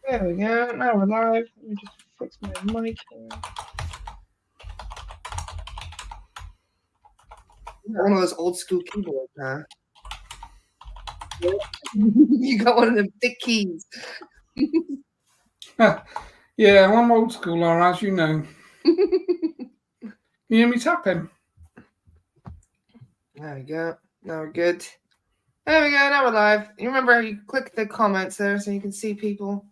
There we go. Now we're live. Let me just fix my mic here. One of those old school keyboards, huh? You got one of them thick keys. Yeah, I'm old school, Laura, as you know. You hear me tapping? There we go. Now we're good. There we go. Now we're live. You remember you click the comments there so you can see people.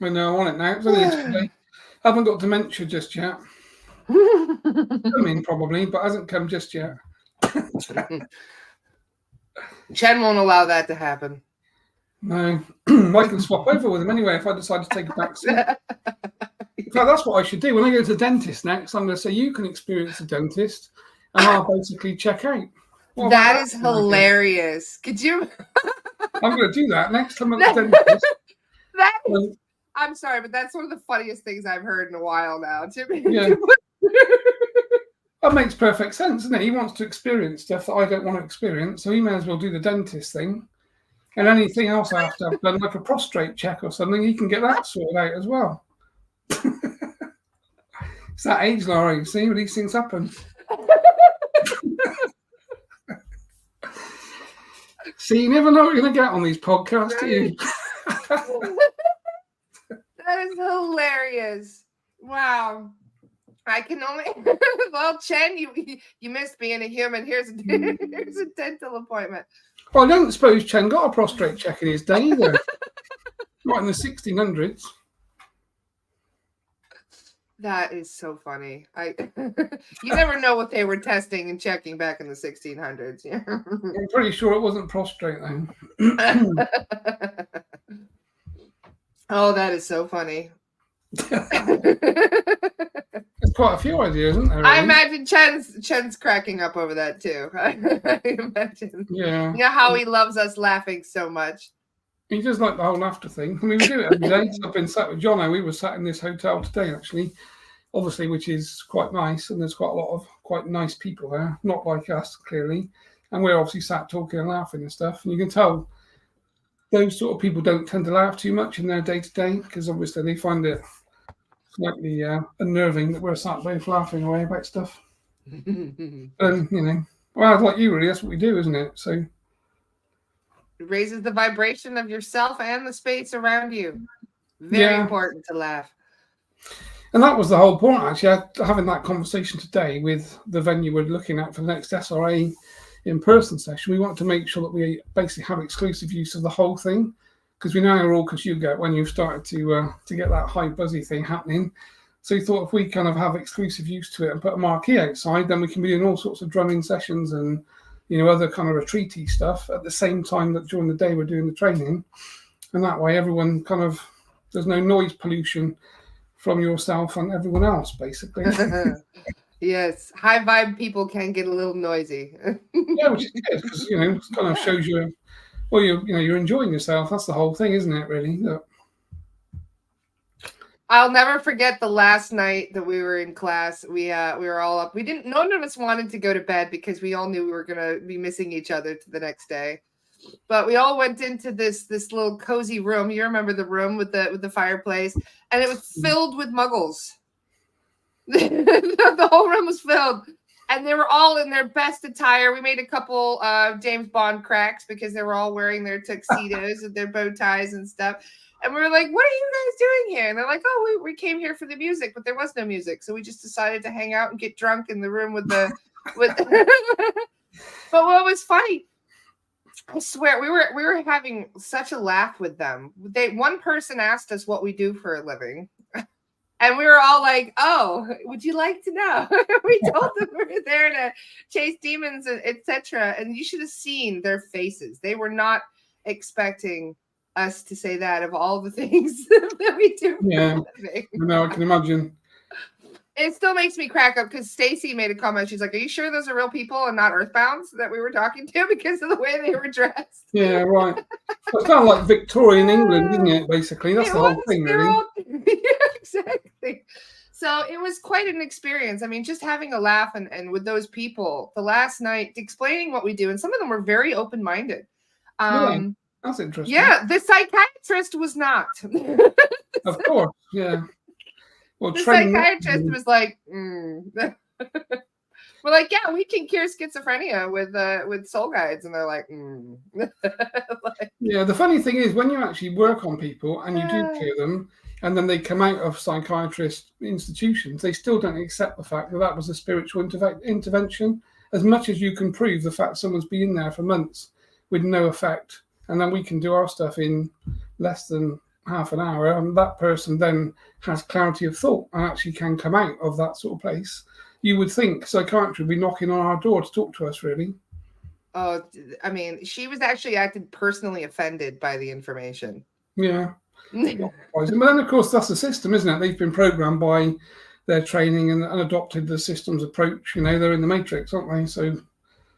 I know, I'm on it now. It's only yesterday. I haven't got dementia just yet. Coming probably, but hasn't come just yet. Chen won't allow that to happen. No, I can swap over with him anyway if I decide to take a back seat. In fact, that's what I should do. When I go to the dentist next, I'm going to say, you can experience the dentist, and I'll basically check out. That is hilarious. Could you? I'm going to do that next time at the dentist. I'm sorry, but that's one of the funniest things I've heard in a while now. Yeah. That makes perfect sense, doesn't it? He wants to experience stuff that I don't want to experience, so he may as well do the dentist thing. And anything else I have to have done, like a prostate check or something, he can get that sorted out as well. It's that age, Laura, you see, where these things happen. See, you never know what you're going to get on these podcasts, do you? That is hilarious. Wow. I can only... Well, Chen, you missed being a human. Here's a dental appointment. Well, I don't suppose Chen got a prostate check in his day either. Not in the 1600s. That is so funny. You never know what they were testing and checking back in the 1600s. Yeah. I'm pretty sure it wasn't prostate then. Oh, that is so funny. There's quite a few ideas, isn't there? Really? I imagine Chen's cracking up over that too. I imagine. Yeah. You know how he loves us laughing so much. He does like the whole laughter thing. I mean, we do it every day. I've been sat with Jono. We were sat in this hotel today, actually, obviously, which is quite nice. And there's quite a lot of quite nice people there, not like us, clearly. And we're obviously sat talking and laughing and stuff. And you can tell those sort of people don't tend to laugh too much in their day-to-day because obviously they find it slightly unnerving that we're sat both laughing away about stuff. You know, well, like you really, that's what we do, isn't it? So it raises the vibration of yourself and the space around you. Very important to laugh. And that was the whole point, actually, having that conversation today with the venue we're looking at for the next SRA in-person session. We want to make sure that we basically have exclusive use of the whole thing, because we know how awkward you get when you've started to get that high buzzy thing happening. So we thought if we kind of have exclusive use to it and put a marquee outside, then we can be doing all sorts of drumming sessions and, you know, other kind of retreaty stuff at the same time that during the day we're doing the training. And that way everyone kind of, there's no noise pollution from yourself and everyone else, basically. Yes, high vibe people can get a little noisy. Yeah, which is good because, you know, it kind of shows you, well, you're enjoying yourself. That's the whole thing, isn't it, really? Yeah. I'll never forget the last night that we were in class. We were all up. None of us wanted to go to bed because we all knew we were gonna be missing each other to the next day. But we all went into this little cozy room. You remember the room with the fireplace, and it was filled with muggles. The whole room was filled, and they were all in their best attire. We made a couple James Bond cracks because they were all wearing their tuxedos and their bow ties and stuff. And we were like, what are you guys doing here? And they're like, oh, we came here for the music, but there was no music. So we just decided to hang out and get drunk in the room with the But what was funny, I swear, we were having such a laugh with them. One person asked us what we do for a living. And we were all like, oh, would you like to know? We told them we were there to chase demons, etc. And you should have seen their faces. They were not expecting us to say that of all the things that we do. Yeah, no, I can imagine. It still makes me crack up because Stacy made a comment. She's like, are you sure those are real people and not earthbounds that we were talking to because of the way they were dressed? Yeah, right. It's kind of like Victorian England, isn't it, basically? That's the whole thing, really. Exactly. So it was quite an experience. I mean, just having a laugh and with those people the last night, explaining what we do. And some of them were very open-minded. Yeah. That's interesting. Yeah, the psychiatrist was not. Of course, yeah. Well, The training. psychiatrist was like, we're like, yeah, we can cure schizophrenia with soul guides, and they're like, like, Yeah, the funny thing is when you actually work on people and you do cure them, and then they come out of psychiatrist institutions, they still don't accept the fact that that was a spiritual intervention. As much as you can prove the fact someone's been there for months with no effect, and then we can do our stuff in less than half an hour, and that person then has clarity of thought and actually can come out of that sort of place. You would think psychiatry would be knocking on our door to talk to us, really. oh, I mean, she was actually acted personally offended by the information. Yeah. But then, of course, that's the system, isn't it? They've been programmed by their training and adopted the system's approach. You know, they're in the matrix, aren't they? So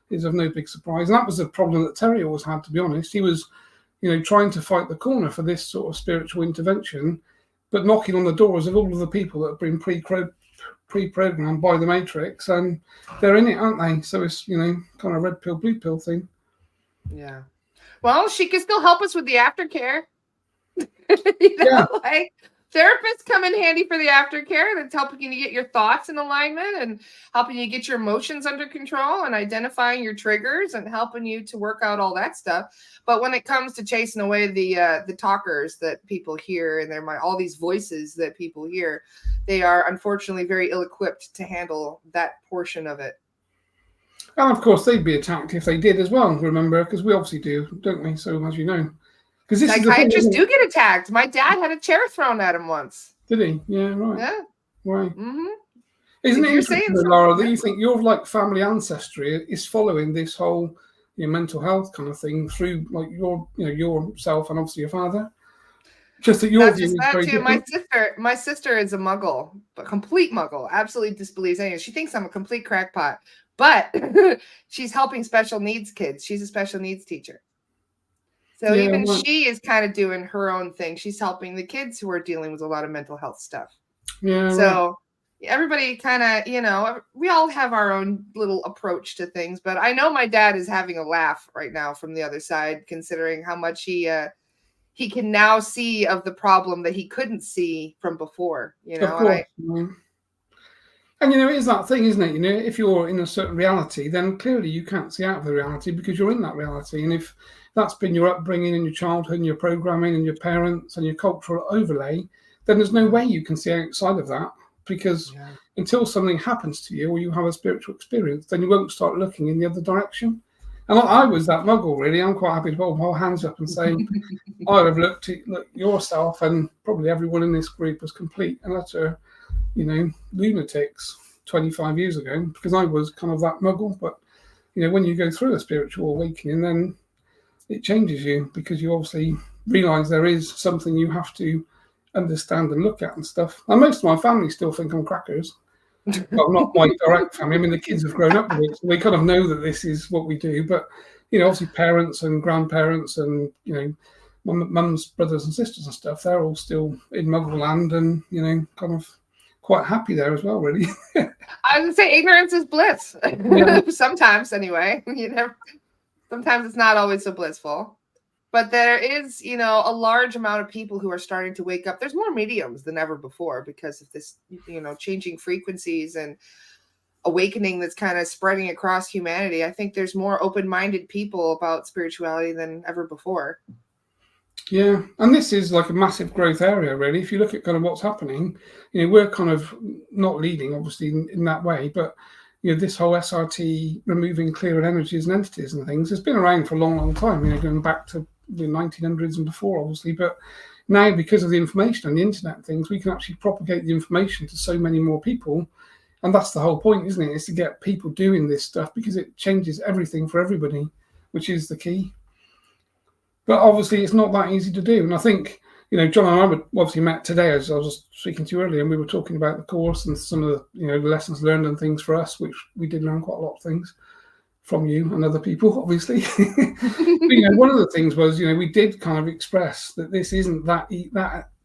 it's of no big surprise. And that was the problem that Terry always had, to be honest. He was, trying to fight the corner for this sort of spiritual intervention, but knocking on the doors of all of the people that have been pre-programmed by the matrix, and they're in it, aren't they? So it's, kind of red pill, blue pill thing. Yeah. Well, she can still help us with the aftercare. Like therapists come in handy for the aftercare. That's helping you to get your thoughts in alignment and helping you get your emotions under control and identifying your triggers and helping you to work out all that stuff. But when it comes to chasing away the talkers that people hear, and all these voices that people hear, they are unfortunately very ill-equipped to handle that portion of it. And of course, they'd be attacked if they did as well, remember, because we obviously do, don't we? So, as you know. Psychiatrists do get attacked. My dad had a chair thrown at him once. Did he? Yeah, right. Yeah. Right. Mm-hmm. Isn't it interesting, Laura, that you think your family ancestry is following this whole mental health kind of thing through yourself and obviously your father? Just that your view is very different. My sister is a muggle, a complete muggle, absolutely disbelieves anything. She thinks I'm a complete crackpot, but she's helping special needs kids. She's a special needs teacher. So she is kind of doing her own thing. She's helping the kids who are dealing with a lot of mental health stuff. Yeah. So everybody kind of, we all have our own little approach to things. But I know my dad is having a laugh right now from the other side, considering how much he can now see of the problem that he couldn't see from before. Of course. And it is that thing, isn't it? If you're in a certain reality, then clearly you can't see out of the reality because you're in that reality. And if that's been your upbringing and your childhood and your programming and your parents and your cultural overlay, then there's no way you can see outside of that, because until something happens to you or you have a spiritual experience, then you won't start looking in the other direction. And I was that muggle, really. I'm quite happy to hold my hands up and say, I'd have looked at yourself and probably everyone in this group as complete and utter, lunatics 25 years ago, because I was kind of that muggle. But, when you go through a spiritual awakening, then it changes you, because you obviously realize there is something you have to understand and look at and stuff. And most of my family still think I'm crackers. Well, not my direct family. I mean, the kids have grown up with it, so they kind of know that this is what we do. But, obviously parents and grandparents and, my mum's brothers and sisters and stuff, they're all still in Muggle land and, kind of quite happy there as well, really. I would say ignorance is bliss. Yeah. Sometimes, anyway. Sometimes it's not always so blissful. But there is, a large amount of people who are starting to wake up. There's more mediums than ever before because of this, changing frequencies and awakening that's kind of spreading across humanity. I think there's more open-minded people about spirituality than ever before. Yeah, and this is like a massive growth area, really. If you look at kind of what's happening, we're kind of not leading, obviously, in that way, but this whole SRT, removing clearer energies and entities and things, has been around for a long, long time, going back to the 1900s and before, obviously. But now, because of the information and the internet and things, we can actually propagate the information to so many more people. And that's the whole point, isn't it? Is to get people doing this stuff, because it changes everything for everybody, which is the key. But obviously, it's not that easy to do. And I think, John and I obviously met today, as I was speaking to you earlier, and we were talking about the course and some of the, the lessons learned and things for us, which we did learn quite a lot of things from you and other people, obviously. But, one of the things was, we did kind of express that this isn't that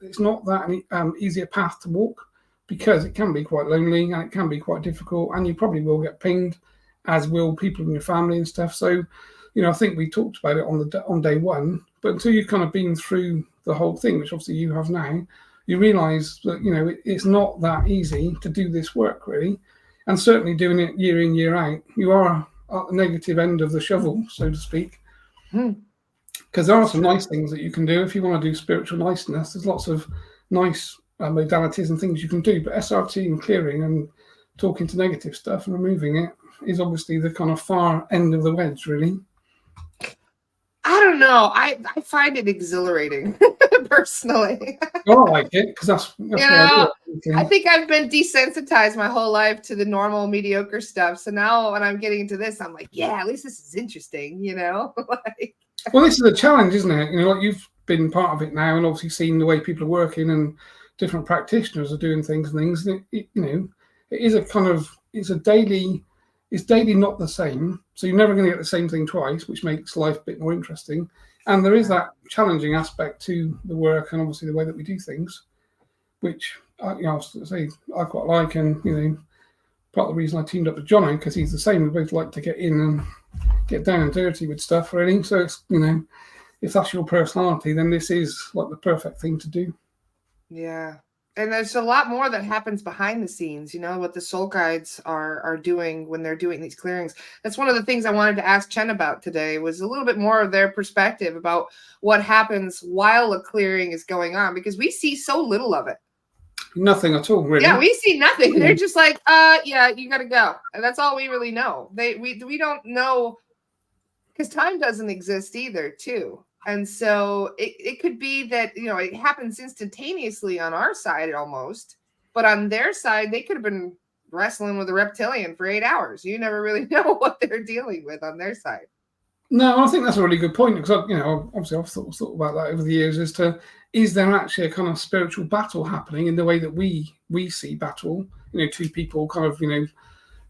it's not that easy a path to walk, because it can be quite lonely and it can be quite difficult, and you probably will get pinged, as will people in your family and stuff. So, I think we talked about it on day one. But until you've kind of been through the whole thing, which obviously you have now, you realise that, you know, it's not that easy to do this work, really. And certainly doing it year in, year out, you are at the negative end of the shovel, so to speak. Because there are some nice things that you can do if you want to do spiritual niceness. There's lots of nice modalities and things you can do. But SRT and clearing and talking to negative stuff and removing it is obviously the kind of far end of the wedge, really. I don't know. I find it exhilarating personally. Well, I like it because that's what I do. I think I've been desensitized my whole life to the normal mediocre stuff. So now when I'm getting into this, I'm like, yeah, at least this is interesting, you know? Like, well, this is a challenge, isn't it? You know, like you've been part of it now and obviously seen the way people are working and different practitioners are doing things. And it, you know, it is a kind of, it's daily not the same. So you're never going to get the same thing twice, which makes life a bit more interesting. And there is that challenging aspect to the work and obviously the way that we do things, which you know, I quite like. And, you know, part of the reason I teamed up with Jono, because he's the same. We both like to get in and get down and dirty with stuff, really. So it's, you know, if that's your personality, then this is like the perfect thing to do. yeah. And there's a lot more that happens behind the scenes, you know, what the soul guides are doing when they're doing these clearings. That's one of the things I wanted to ask Chen about today, was a little bit more of their perspective about what happens while a clearing is going on, because we see so little of it. Nothing at all, really. Yeah, we see nothing. They're just like, yeah, you got to go. And that's all we really know. We don't know, because time doesn't exist either, too. And so it could be that, you know, it happens instantaneously on our side almost, but on their side, they could have been wrestling with a reptilian for 8 hours. You never really know what they're dealing with on their side. No, I think that's a really good point, because, you know, obviously I've thought about that over the years as to, is there actually a kind of spiritual battle happening in the way that we see battle, you know, two people kind of, you know,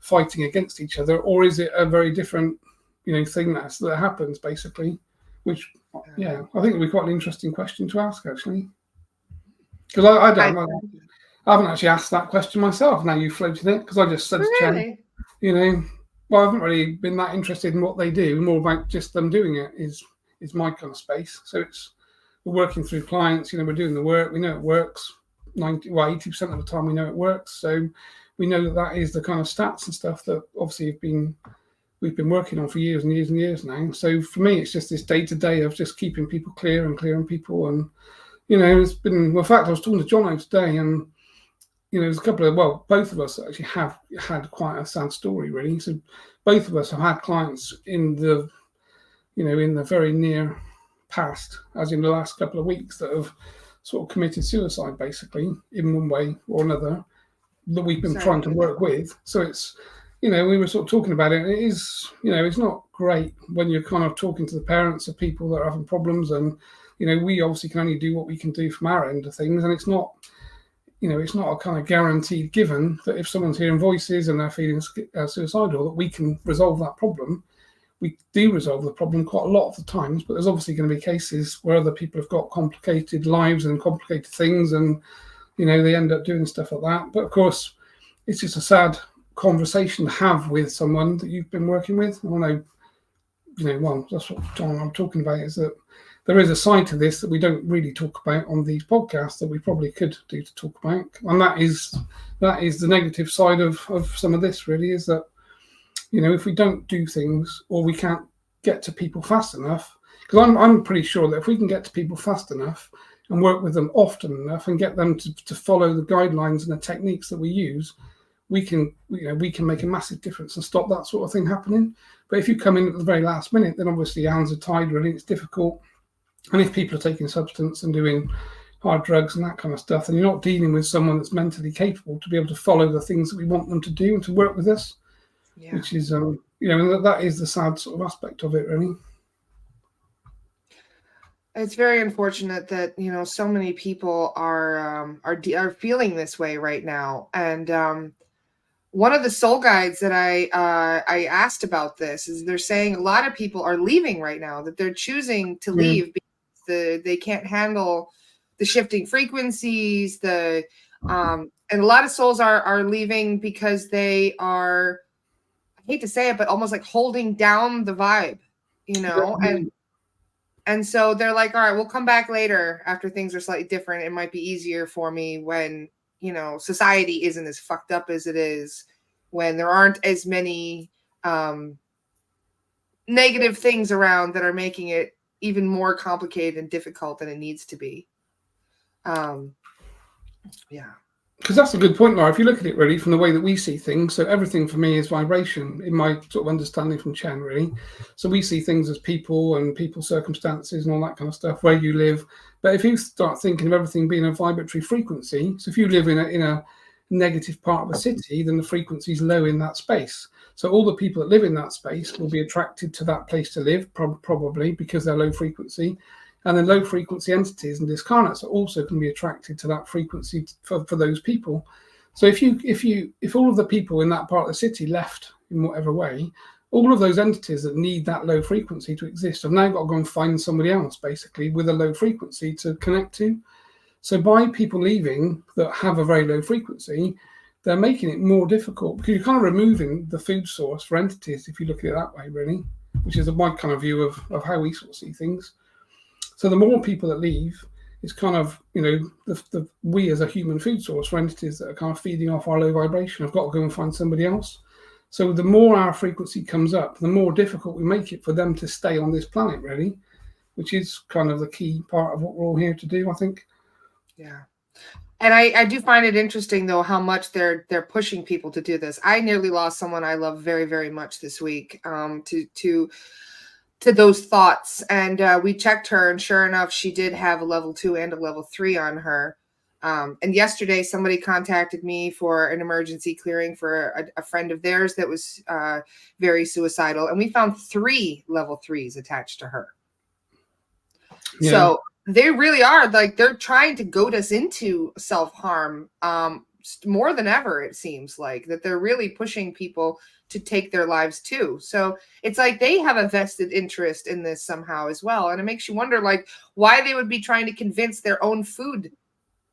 fighting against each other, or is it a very different, you know, thing that happens basically, which, yeah, I think it would be quite an interesting question to ask, actually. Because I haven't actually asked that question myself. Now you've floated it, because I just said to Chen, you know, well, I haven't really been that interested in what they do. More about just them doing it is my kind of space. So we're working through clients, you know, we're doing the work, we know it works. 80% of the time we know it works. So we know that is the kind of stats and stuff that obviously we've been working on for years and years and years now. So for me, it's just this day-to-day of just keeping people clear and clearing people. And, you know, it's been, well, in fact, I was talking to Jono today, and, you know, there's a couple of, well, both of us actually have had quite a sad story, really. So both of us have had clients in the, you know, in the very near past, as in the last couple of weeks, that have sort of committed suicide, basically, in one way or another, that we've been trying to work with. So it's, you know, we were sort of talking about it, and it is, you know, it's not great when you're kind of talking to the parents of people that are having problems. And, you know, we obviously can only do what we can do from our end of things. And it's not, you know, it's not a kind of guaranteed given that if someone's hearing voices and they're feeling suicidal, that we can resolve that problem. We do resolve the problem quite a lot of the times, but there's obviously going to be cases where other people have got complicated lives and complicated things, and, you know, they end up doing stuff like that. But of course, it's just a sad conversation to have with someone that you've been working with. I know, you know, well, that's what John I'm talking about, is that there is a side to this that we don't really talk about on these podcasts that we probably could do to talk about, and that is the negative side of some of this, really, is that, you know, if we don't do things, or we can't get to people fast enough, because I'm pretty sure that if we can get to people fast enough and work with them often enough and get them to follow the guidelines and the techniques that we use, we can make a massive difference and stop that sort of thing happening. But if you come in at the very last minute, then obviously your hands are tied, really, it's difficult. And if people are taking substance and doing hard drugs and that kind of stuff, then you're not dealing with someone that's mentally capable to be able to follow the things that we want them to do and to work with us, which is, you know, that is the sad sort of aspect of it, really. It's very unfortunate that, you know, so many people are feeling this way right now. And one of the soul guides that I asked about this is they're saying a lot of people are leaving right now, that they're choosing to leave because they can't handle the shifting frequencies, and a lot of souls are leaving because they are, I hate to say it, but almost like holding down the vibe, you know, And so they're like, all right, we'll come back later after things are slightly different. It might be easier for me when, you know, society isn't as fucked up as it is, when there aren't as many negative things around that are making it even more complicated and difficult than it needs to be. Yeah. Because that's a good point, Laura. If you look at it really from the way that we see things, so everything for me is vibration in my sort of understanding from Chen, really. So we see things as people and people's circumstances and all that kind of stuff, where you live. But if you start thinking of everything being a vibratory frequency, so if you live in a negative part of a city, then the frequency is low in that space. So all the people that live in that space will be attracted to that place to live, probably because they're low frequency. And then low frequency entities and discarnates are also can be attracted to that frequency for those people. So if all of the people in that part of the city left in whatever way, all of those entities that need that low frequency to exist have now got to go and find somebody else basically with a low frequency to connect to. So by people leaving that have a very low frequency, they're making it more difficult because you're kind of removing the food source for entities, if you look at it that way, really, which is my kind of view of how we sort of see things. So the more people that leave, it's kind of, you know, we as a human food source for entities that are kind of feeding off our low vibration have got to go and find somebody else. So the more our frequency comes up, the more difficult we make it for them to stay on this planet, really, which is kind of the key part of what we're all here to do, I think. Yeah. And I do find it interesting, though, how much they're pushing people to do this. I nearly lost someone I love very, very much this week to those thoughts. And we checked her, and sure enough, she did have a level 2 and a level 3 on her. And yesterday, somebody contacted me for an emergency clearing for a friend of theirs that was very suicidal. And we found 3 level 3s attached to her. Yeah. So they really are like, they're trying to goad us into self-harm more than ever. It seems like that they're really pushing people to take their lives too. So it's like they have a vested interest in this somehow as well. And it makes you wonder, like, why they would be trying to convince their own food,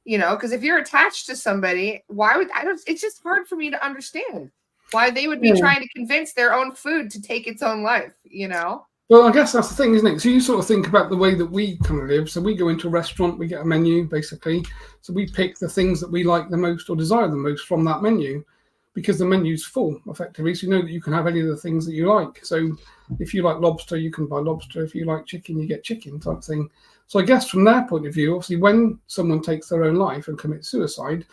you know, because if you're attached to somebody, why would it's just hard for me to understand why they would be trying to convince their own food to take its own life, you know? Well, I guess that's the thing, isn't it? So you sort of think about the way that we kind of live. So we go into a restaurant, we get a menu, basically. So we pick the things that we like the most or desire the most from that menu because the menu's full, effectively. So you know that you can have any of the things that you like. So if you like lobster, you can buy lobster. If you like chicken, you get chicken type thing. So I guess from their point of view, obviously, when someone takes their own life and commits suicide,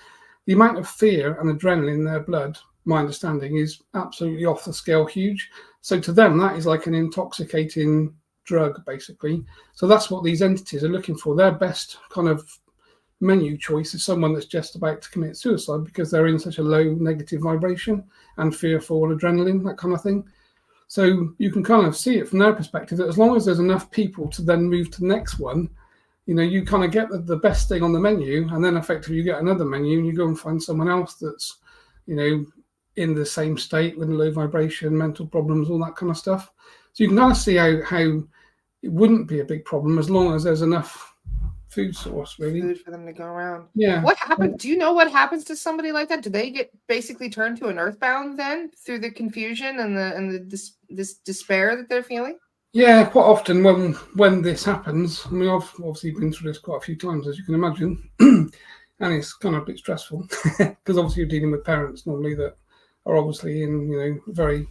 the amount of fear and adrenaline in their blood, my understanding, is absolutely off the scale huge. So to them, that is like an intoxicating drug, basically. So that's what these entities are looking for. Their best kind of menu choice is someone that's just about to commit suicide because they're in such a low negative vibration and fearful and adrenaline, that kind of thing. So you can kind of see it from their perspective that as long as there's enough people to then move to the next one, you know, you kind of get the best thing on the menu, and then effectively you get another menu and you go and find someone else that's, you know, in the same state with low vibration, mental problems, all that kind of stuff. So you can kind of see how it wouldn't be a big problem as long as there's enough food source, really. Food for them to go around. Yeah. What happened? Do you know what happens to somebody like that? Do they get basically turned to an earthbound then through the confusion and this despair that they're feeling? Yeah, quite often when this happens, I mean, I've obviously been through this quite a few times, as you can imagine, and it's kind of a bit stressful because obviously you're dealing with parents normally that are obviously in, you know, a very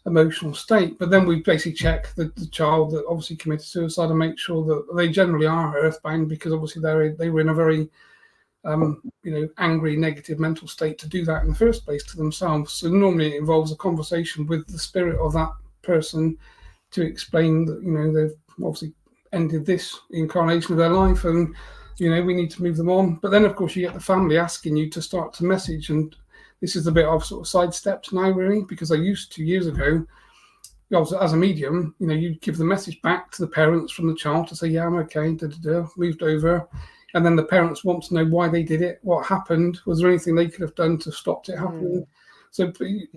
emotional state. But then we basically check the child that obviously committed suicide and make sure that they generally are earthbound because obviously they were in a very, you know, angry, negative mental state to do that in the first place to themselves. So normally it involves a conversation with the spirit of that person to explain that, you know, they've obviously ended this incarnation of their life and, you know, we need to move them on. But then, of course, you get the family asking you to start to message, and this is the bit I've sort of sidestepped now, really, because I used to years ago, as a medium, you know, you'd give the message back to the parents from the child to say, yeah, I'm okay, moved over. And then the parents want to know why they did it, what happened, was there anything they could have done to stop it happening? So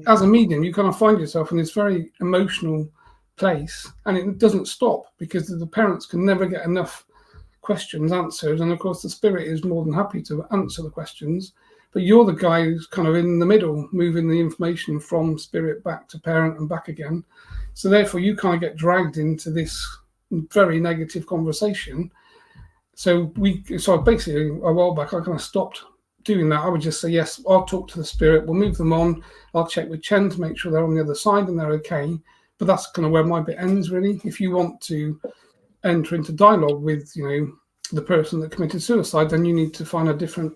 as a medium, you kind of find yourself in this very emotional place, and it doesn't stop because the parents can never get enough questions answered. And of course, the spirit is more than happy to answer the questions. But you're the guy who's kind of in the middle, moving the information from spirit back to parent and back again. So therefore, you kind of get dragged into this very negative conversation. So basically a while back I kind of stopped doing that. I would just say, yes, I'll talk to the spirit, we'll move them on, I'll check with Chen to make sure they're on the other side and they're okay. But that's kind of where my bit ends, really. If you want to enter into dialogue with, the person that committed suicide, then you need to find a different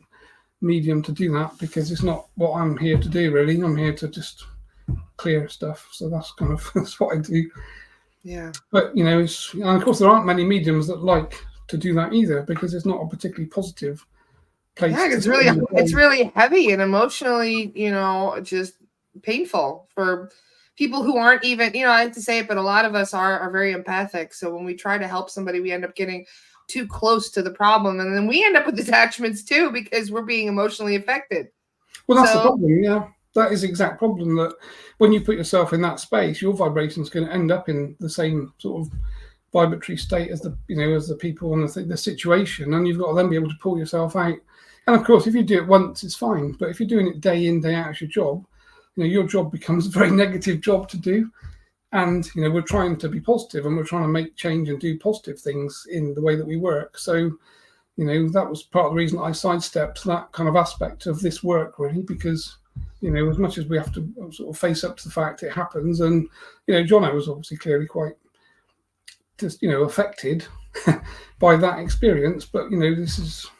medium to do that, because it's not what I'm here to do, really. I'm here to just clear stuff. So that's kind of that's what I do. Yeah. But and of course there aren't many mediums that like to do that either, because it's not a particularly positive place. Yeah, it's really heavy and emotionally, just painful for people who aren't even, I hate to say it, but a lot of us are very empathic. So when we try to help somebody, we end up getting too close to the problem, and then we end up with attachments too, because we're being emotionally affected. Well, that's the problem. Yeah, that is the exact problem, that when you put yourself in that space, your vibration is going to end up in the same sort of vibratory state as the people and the situation, and you've got to then be able to pull yourself out. And of course, if you do it once, it's fine. But if you're doing it day in, day out as your job, your job becomes a very negative job to do. And we're trying to be positive, and we're trying to make change and do positive things in the way that we work. So that was part of the reason I sidestepped that kind of aspect of this work, really, because as much as we have to sort of face up to the fact it happens, and Jono was obviously clearly quite just affected by that experience, but this is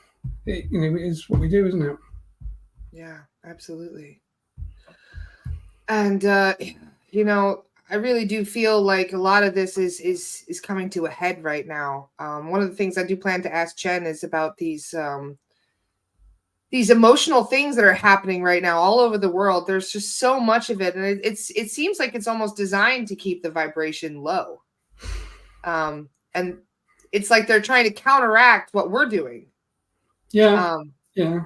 it, it is what we do, isn't it? Yeah, absolutely. And I really do feel like a lot of this is coming to a head right now. One of the things I do plan to ask Chen is about these emotional things that are happening right now all over the world. There's just so much of it, and it seems like it's almost designed to keep the vibration low. And it's like they're trying to counteract what we're doing. Yeah. Yeah.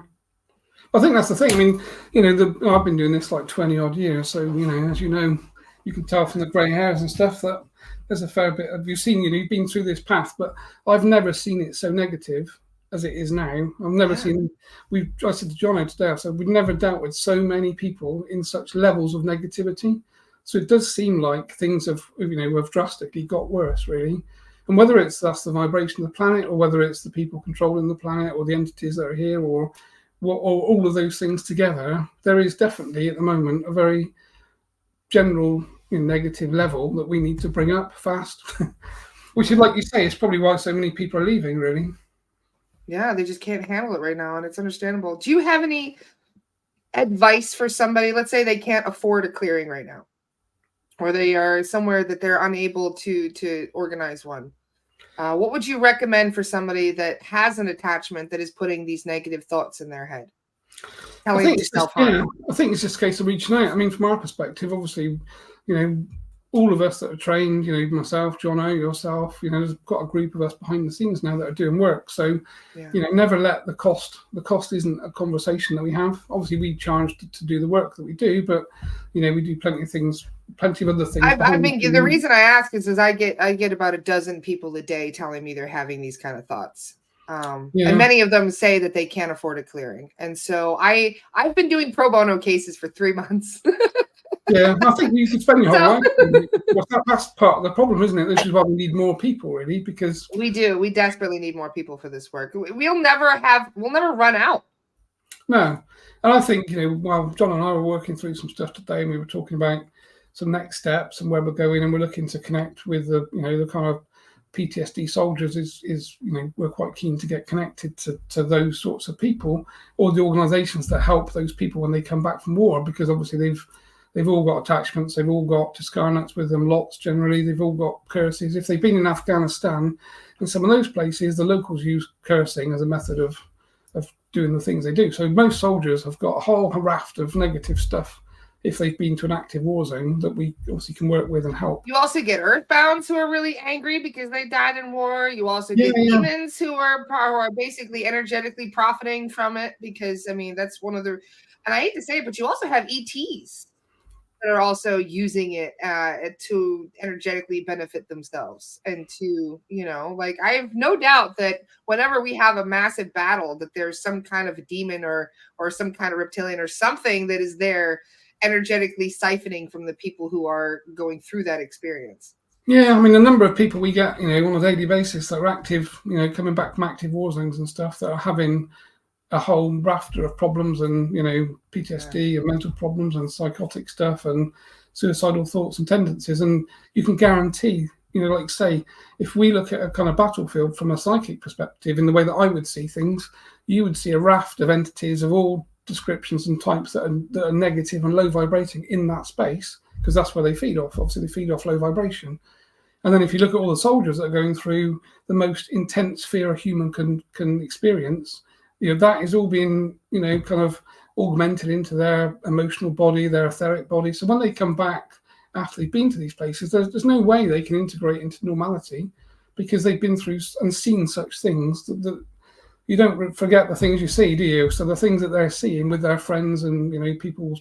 I think that's the thing. I mean, I've been doing this like 20 odd years. So, as you can tell from the grey hairs and stuff that there's a fair bit of, you've been through this path, but I've never seen it so negative as it is now. I've never seen, I said to Jono today, I said, we've never dealt with so many people in such levels of negativity. So it does seem like things have drastically got worse, really. And whether that's the vibration of the planet, or whether it's the people controlling the planet, or the entities that are here, or all of those things together, there is definitely at the moment a very general negative level that we need to bring up fast. Which is, like you say, is probably why so many people are leaving, really. Yeah, they just can't handle it right now, and it's understandable. Do you have any advice for somebody? Let's say they can't afford a clearing right now, or they are somewhere that they're unable to organize one. What would you recommend for somebody that has an attachment that is putting these negative thoughts in their head? I think it's just a case of reaching out. I mean, from our perspective, obviously, all of us that are trained, myself, Jono, yourself, there's got a group of us behind the scenes now that are doing work. So, never let the cost isn't a conversation that we have. Obviously, we charge to do the work that we do, but, we do plenty of other things. I mean, the reason I ask is I get about a dozen people a day telling me they're having these kind of thoughts. And many of them say that they can't afford a clearing. And so I've been doing pro bono cases for 3 months. Yeah, I think you could spend your whole life. That's part of the problem, isn't it? This is why we need more people, really, because we do. We desperately need more people for this work. We'll never run out. No, and I think while John and I were working through some stuff today, and we were talking about some next steps and where we're going, and we're looking to connect with the the kind of PTSD soldiers. Is we're quite keen to get connected to those sorts of people, or the organisations that help those people when they come back from war, because obviously they've all got attachments, they've all got discarnates with them, lots generally, they've all got curses. If they've been in Afghanistan, in some of those places, the locals use cursing as a method of doing the things they do. So most soldiers have got a whole raft of negative stuff if they've been to an active war zone that we obviously can work with and help. You also get earthbounds who are really angry because they died in war. You also get demons who are basically energetically profiting from it, because, I mean, that's one of the, and I hate to say it, but you also have ETs that are also using it to energetically benefit themselves, and to, I have no doubt that whenever we have a massive battle, that there's some kind of a demon or some kind of reptilian or something that is there energetically siphoning from the people who are going through that experience. Yeah, I mean, the number of people we get, on a daily basis that are active, coming back from active war zones and stuff, that are having a whole rafter of problems and, PTSD and mental problems and psychotic stuff and suicidal thoughts and tendencies. And you can guarantee, like say, if we look at a kind of battlefield from a psychic perspective, in the way that I would see things, you would see a raft of entities of all descriptions and types that are negative and low vibrating in that space, because that's where they feed off. Obviously, they feed off low vibration. And then if you look at all the soldiers that are going through the most intense fear a human can experience, that is all being, kind of augmented into their emotional body, their etheric body. So when they come back after they've been to these places, there's no way they can integrate into normality, because they've been through and seen such things that you don't forget the things you see, do you? So the things that they're seeing with their friends and, people,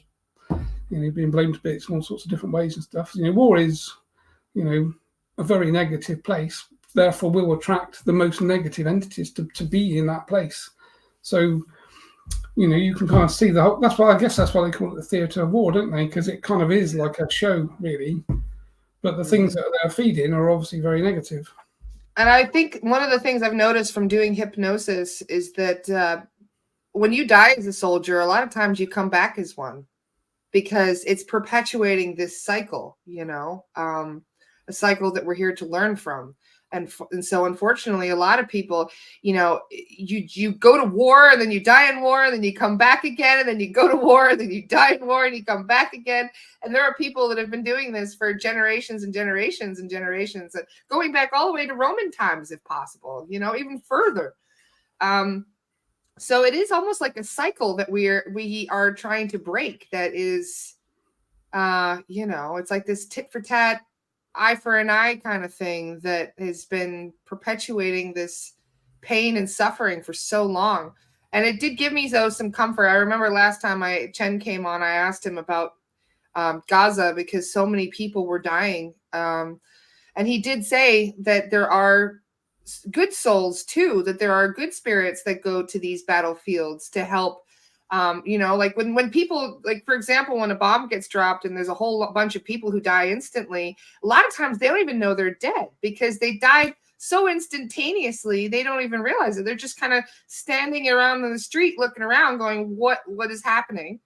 being blown to bits in all sorts of different ways and stuff. War is, a very negative place, therefore will attract the most negative entities to be in that place. So, you can kind of see that's why they call it the theatre of war, don't they? Because it kind of is like a show, really. But the things that they're feeding are obviously very negative. And I think one of the things I've noticed from doing hypnosis is that when you die as a soldier, a lot of times you come back as one, because it's perpetuating this cycle, a cycle that we're here to learn from. And so unfortunately, a lot of people, you go to war and then you die in war and then you come back again, and then you go to war and then you die in war and you come back again. And there are people that have been doing this for generations and generations and generations, going back all the way to Roman times, if possible, even further. So it is almost like a cycle that we are trying to break. That is, it's like this tit for tat, eye for an eye kind of thing that has been perpetuating this pain and suffering for so long. And it did give me, though, some comfort. I remember last time Chen came on, I asked him about Gaza, because so many people were dying. And he did say that there are good souls too, that there are good spirits that go to these battlefields to help. Like when people, like, for example, when a bomb gets dropped and there's a whole bunch of people who die instantly, a lot of times they don't even know they're dead, because they died so instantaneously, they don't even realize it. They're just kind of standing around in the street looking around going, what is happening?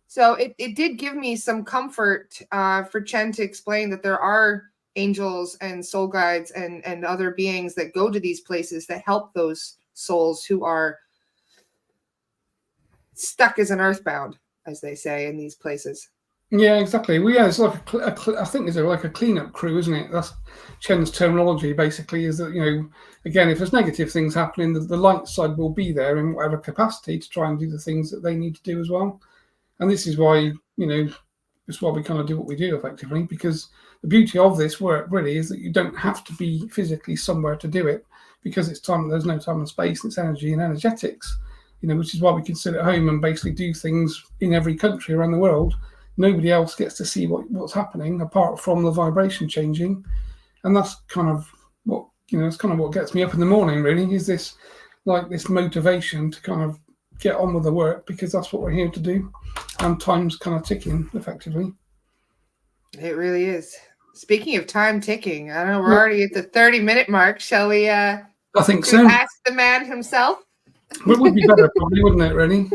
So it did give me some comfort for Chen to explain that there are angels and soul guides and other beings that go to these places that help those souls who are stuck as an earthbound, as they say, in these places. Yeah, exactly. Well, yeah, it's like I think it's like a cleanup crew, isn't it? That's Chen's terminology, basically, is that, again, if there's negative things happening, the light side will be there in whatever capacity to try and do the things that they need to do as well. And this is why, it's why we kind of do what we do, effectively, because the beauty of this work really is that you don't have to be physically somewhere to do it, because it's time. There's no time and space. It's energy and energetics, which is why we can sit at home and basically do things in every country around the world. Nobody else gets to see what's happening apart from the vibration changing, and that's kind of what it's kind of what gets me up in the morning. Really, is this motivation to kind of get on with the work, because that's what we're here to do, and time's kind of ticking effectively. It really is. Speaking of time ticking, I know we're already at the 30-minute mark. Shall we? I think so. Ask the man himself. It would be better, probably, wouldn't it? Really.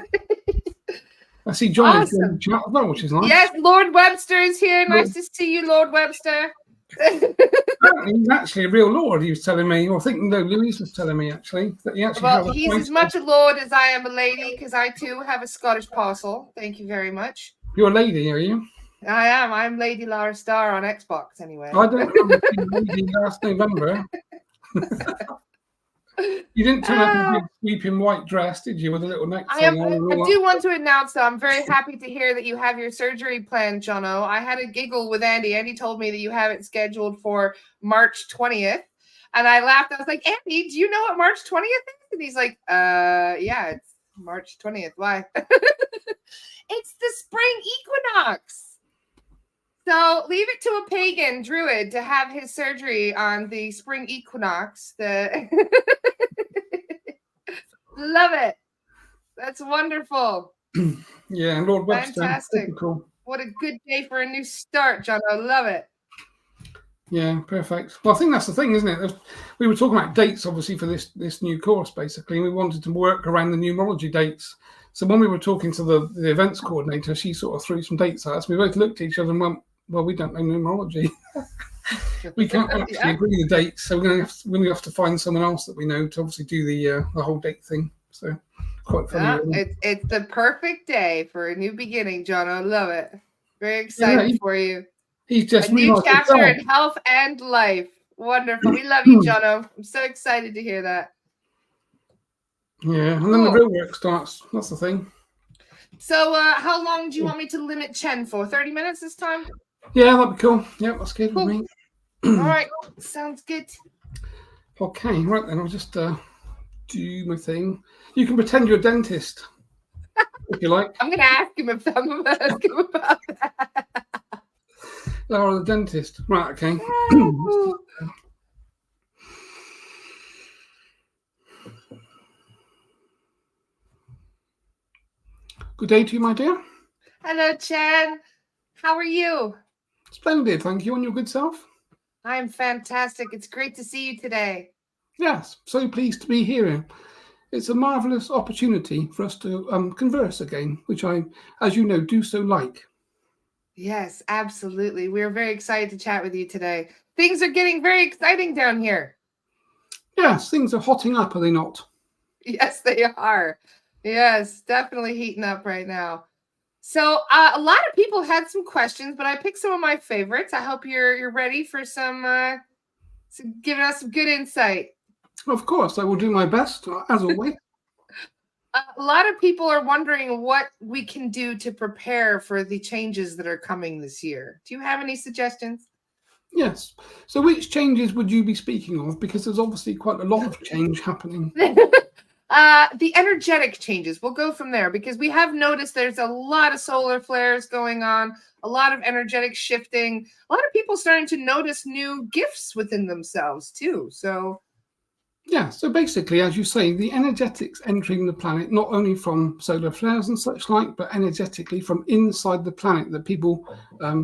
I see John is in the chat, which is nice. Yes, Lord Webster is here. Nice to see you, Lord Webster. He's actually a real lord, he was telling me. Or I think Louise was telling me, actually, that he actually he's as much a lord as I am a lady, because I too have a Scottish parcel. Thank you very much. You're a lady, are you? I am. I'm Lady Lara Star on Xbox, anyway. I don't remember seeing Lady last November. You didn't turn up in a big sweeping white dress, did you, with a little neck thing on? I do want to announce, though, I'm very happy to hear that you have your surgery planned, Jono. I had a giggle with Andy. Andy told me that you have it scheduled for March 20th. And I laughed. I was like, Andy, do you know what March 20th is? And he's like, yeah, it's March 20th. Why? It's the spring equinox. So leave it to a pagan druid to have his surgery on the spring equinox. Love it. That's wonderful. Yeah, and Lord Webster. Fantastic. Cool. What a good day for a new start, John. I love it. Yeah, perfect. Well, I think that's the thing, isn't it? We were talking about dates, obviously, for this new course, basically, and we wanted to work around the numerology dates. So when we were talking to the events coordinator, she sort of threw some dates at us. We both looked at each other and went, well, we don't know numerology. We can't actually agree the dates, so we're going to have to find someone else that we know to obviously do the whole date thing. So quite funny. Really. It's the perfect day for a new beginning, John. I love it. Very excited for you. He's just a new chapter in health and life. Wonderful. We love you, Jono. I'm so excited to hear that. Yeah, and then the real work starts. That's the thing. So how long do you want me to limit Chen for? 30 minutes this time? Yeah, that'd be cool. Yeah, that's good with me. All right, sounds good. Okay, right then, I'll just do my thing. You can pretend you're a dentist, if you like. I'm going to ask him about that. Laura, the dentist. Right, okay. Good day to you, my dear. Hello, Chen. How are you? Splendid, thank you. And your good self? I'm fantastic. It's great to see you today. Yes, so pleased to be here. It's a marvellous opportunity for us to converse again, which I, as you know, do so like. Yes, absolutely. We're very excited to chat with you today. Things are getting very exciting down here. Yes, things are hotting up, are they not? Yes, they are. Yes, definitely heating up right now. So a lot of people had some questions, but I picked some of my favorites. I hope you're ready for some giving us some good insight. Of course, I will do my best, as always. A lot of people are wondering what we can do to prepare for the changes that are coming this year. Do you have any suggestions? Yes. So which changes would you be speaking of? Because there's obviously quite a lot of change happening. The energetic changes. We'll go from there because we have noticed there's a lot of solar flares going on, a lot of energetic shifting, a lot of people starting to notice new gifts within themselves too. So yeah, so basically, as you say, the energetics entering the planet, not only from solar flares and such like, but energetically from inside the planet that people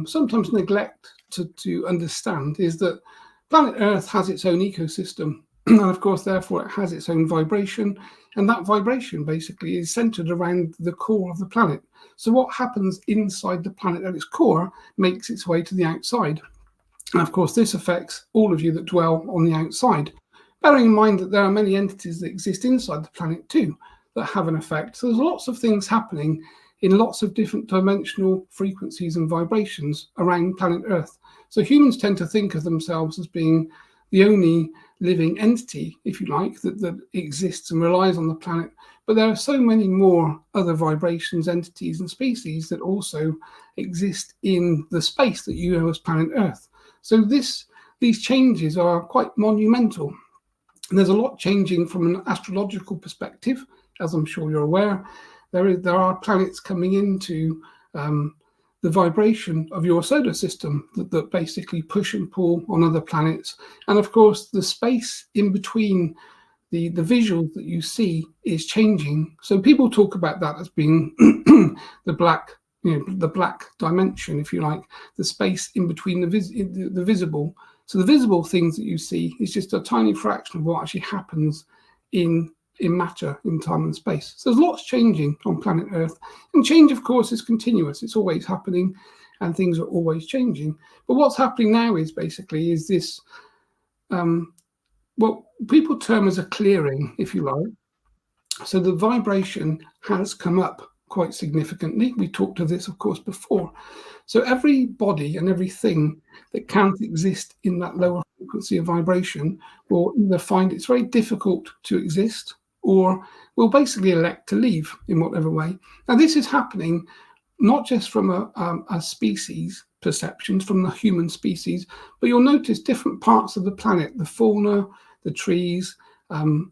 sometimes neglect to understand, is that planet Earth has its own ecosystem. And of course, therefore, it has its own vibration. And that vibration basically is centered around the core of the planet. So what happens inside the planet at its core makes its way to the outside. And of course, this affects all of you that dwell on the outside. Bearing in mind that there are many entities that exist inside the planet too that have an effect. So there's lots of things happening in lots of different dimensional frequencies and vibrations around planet Earth. So humans tend to think of themselves as being the only living entity, if you like, that exists and relies on the planet. But there are so many more other vibrations, entities and species that also exist in the space that you know as planet Earth. So these changes are quite monumental. And there's a lot changing from an astrological perspective, as I'm sure you're aware. There are planets coming into the vibration of your solar system that basically push and pull on other planets. And of course, the space in between the visuals that you see is changing. So people talk about that as being the black dimension, if you like, the space in between the visible. So the visible things that you see is just a tiny fraction of what actually happens in matter, in time and space. So there's lots changing on planet Earth. And change, of course, is continuous. It's always happening and things are always changing. But what's happening now is basically this, what people term as a clearing, if you like. So the vibration has come up quite significantly. We talked of this, of course, before. So every body and everything that can't exist in that lower frequency of vibration will either find it's very difficult to exist or will basically elect to leave in whatever way. Now, this is happening not just from a species perception, from the human species, but you'll notice different parts of the planet, the fauna, the trees, the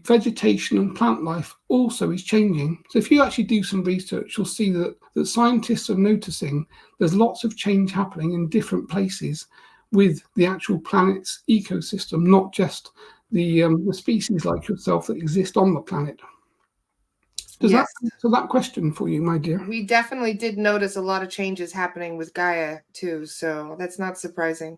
vegetation and plant life also is changing. So if you actually do some research, you'll see that scientists are noticing there's lots of change happening in different places with the actual planet's ecosystem, not just the species like yourself that exist on the planet. Does Yes. that answer that question for you, my dear? We definitely did notice a lot of changes happening with Gaia too, so that's not surprising.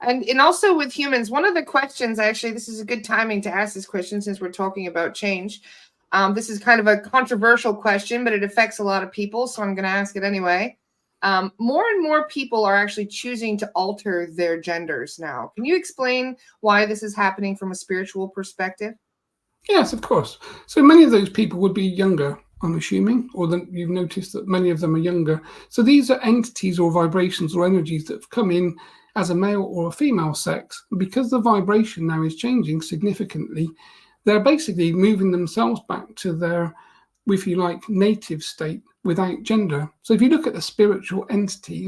And also with humans, one of the questions, actually, this is a good timing to ask this question since we're talking about change. This is kind of a controversial question, but it affects a lot of people, so I'm going to ask it anyway. More and more people are actually choosing to alter their genders now. Can you explain why this is happening from a spiritual perspective? Yes, of course. So many of those people would be younger, I'm assuming, or that you've noticed that many of them are younger. So these are entities or vibrations or energies that have come in as a male or a female sex. Because the vibration now is changing significantly, they're basically moving themselves back to their, if you like, native state without gender. So if you look at a spiritual entity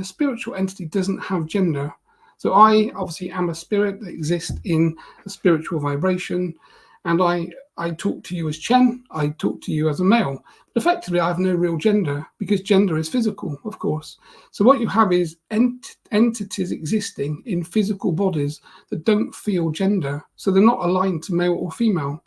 doesn't have gender. So I obviously am a spirit that exists in a spiritual vibration, and I talk to you as Chen, I talk to you as a male. But effectively, I have no real gender because gender is physical, of course. So what you have is entities existing in physical bodies that don't feel gender. So they're not aligned to male or female.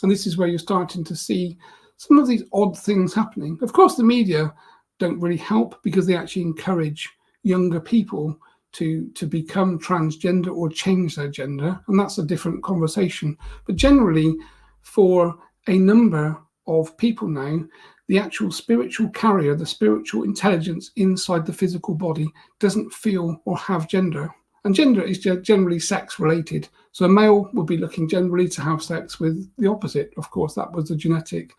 And this is where you're starting to see some of these odd things happening. Of course, the media don't really help because they actually encourage younger people to become transgender or change their gender, and that's a different conversation. But generally, for a number of people now, the actual spiritual carrier, the spiritual intelligence inside the physical body doesn't feel or have gender. And gender is generally sex related. So a male would be looking generally to have sex with the opposite. Of course, that was the genetic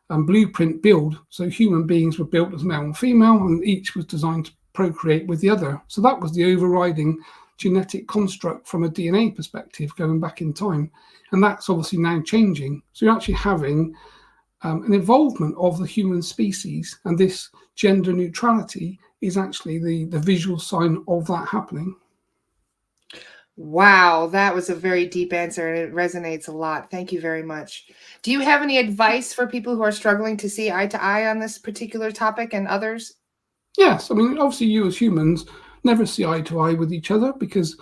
blueprint build. So human beings were built as male and female, and each was designed to procreate with the other. So that was the overriding genetic construct from a DNA perspective going back in time. And that's obviously now changing. So you're actually having an involvement of the human species, and this gender neutrality is actually the visual sign of that happening. Wow, that was a very deep answer and it resonates a lot. Thank you very much. Do you have any advice for people who are struggling to see eye to eye on this particular topic and others? Yes, I mean, obviously you as humans never see eye to eye with each other because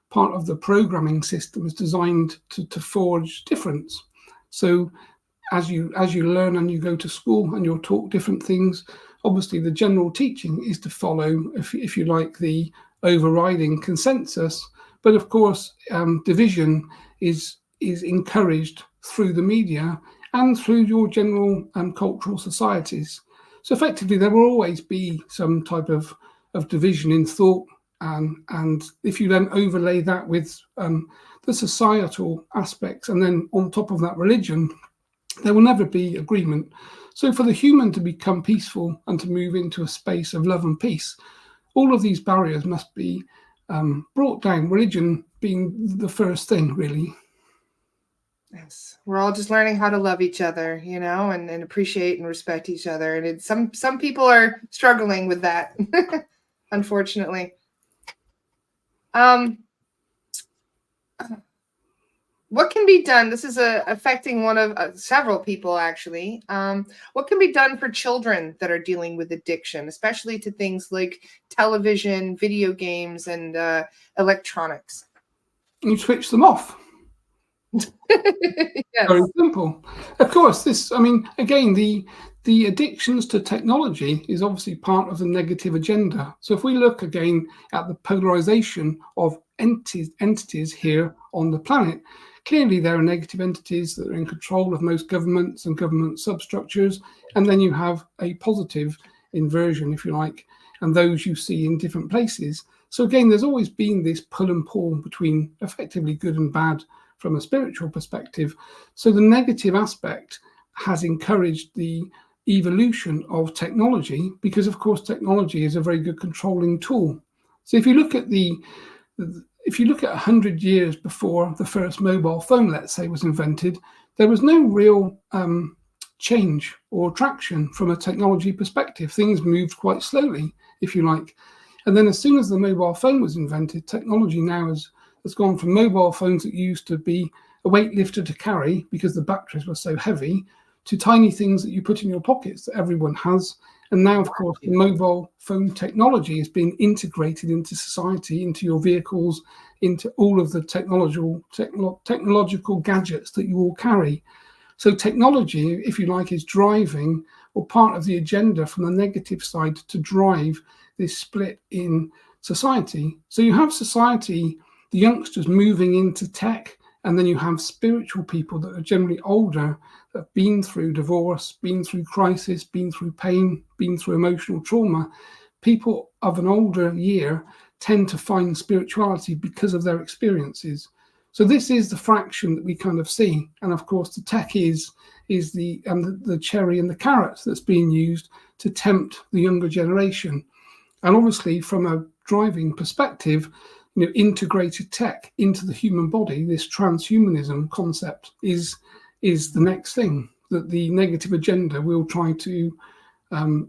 part of the programming system is designed to forge difference. So as you learn and you go to school and you're taught different things, obviously the general teaching is to follow, if you like, the overriding consensus. But of course, division is encouraged through the media and through your general cultural societies. So effectively, there will always be some type of division in thought. And if you then overlay that with the societal aspects and then on top of that religion, there will never be agreement. So for the human to become peaceful and to move into a space of love and peace, all of these barriers must be brought down, religion being the first thing, really. Yes, we're all just learning how to love each other, you know, and appreciate and respect each other. And it's, some people are struggling with that, unfortunately. What can be done? This is affecting one of several people, actually. What can be done for children that are dealing with addiction, especially to things like television, video games, and electronics? You switch them off. Yes. Very simple. Of course, this, I mean, again, the addictions to technology is obviously part of the negative agenda. So if we look again at the polarization of entities here on the planet, clearly there are negative entities that are in control of most governments and government substructures. And then you have a positive inversion, if you like, and those you see in different places. So again, there's always been this pull and pull between effectively good and bad from a spiritual perspective. So the negative aspect has encouraged the evolution of technology because, of course, technology is a very good controlling tool. So if you look at 100 years before the first mobile phone, let's say, was invented, there was no real change or traction from a technology perspective. Things moved quite slowly, if you like. And then as soon as the mobile phone was invented, technology now has gone from mobile phones that used to be a weightlifter to carry because the batteries were so heavy to tiny things that you put in your pockets that everyone has. And now, of course, the mobile phone technology is being integrated into society, into your vehicles, into all of the technological gadgets that you all carry. So technology, if you like, is driving, or part of the agenda from the negative side, to drive this split in society. So you have society, the youngsters moving into tech, and then you have spiritual people that are generally older, that have been through divorce, been through crisis, been through pain, been through emotional trauma. People of an older year tend to find spirituality because of their experiences. So this is the fraction that we kind of see. And of course, the tech is the cherry and the carrot that's being used to tempt the younger generation. And obviously, from a driving perspective, integrated tech into the human body, this transhumanism concept is the next thing that the negative agenda will try to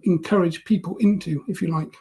encourage people into, if you like.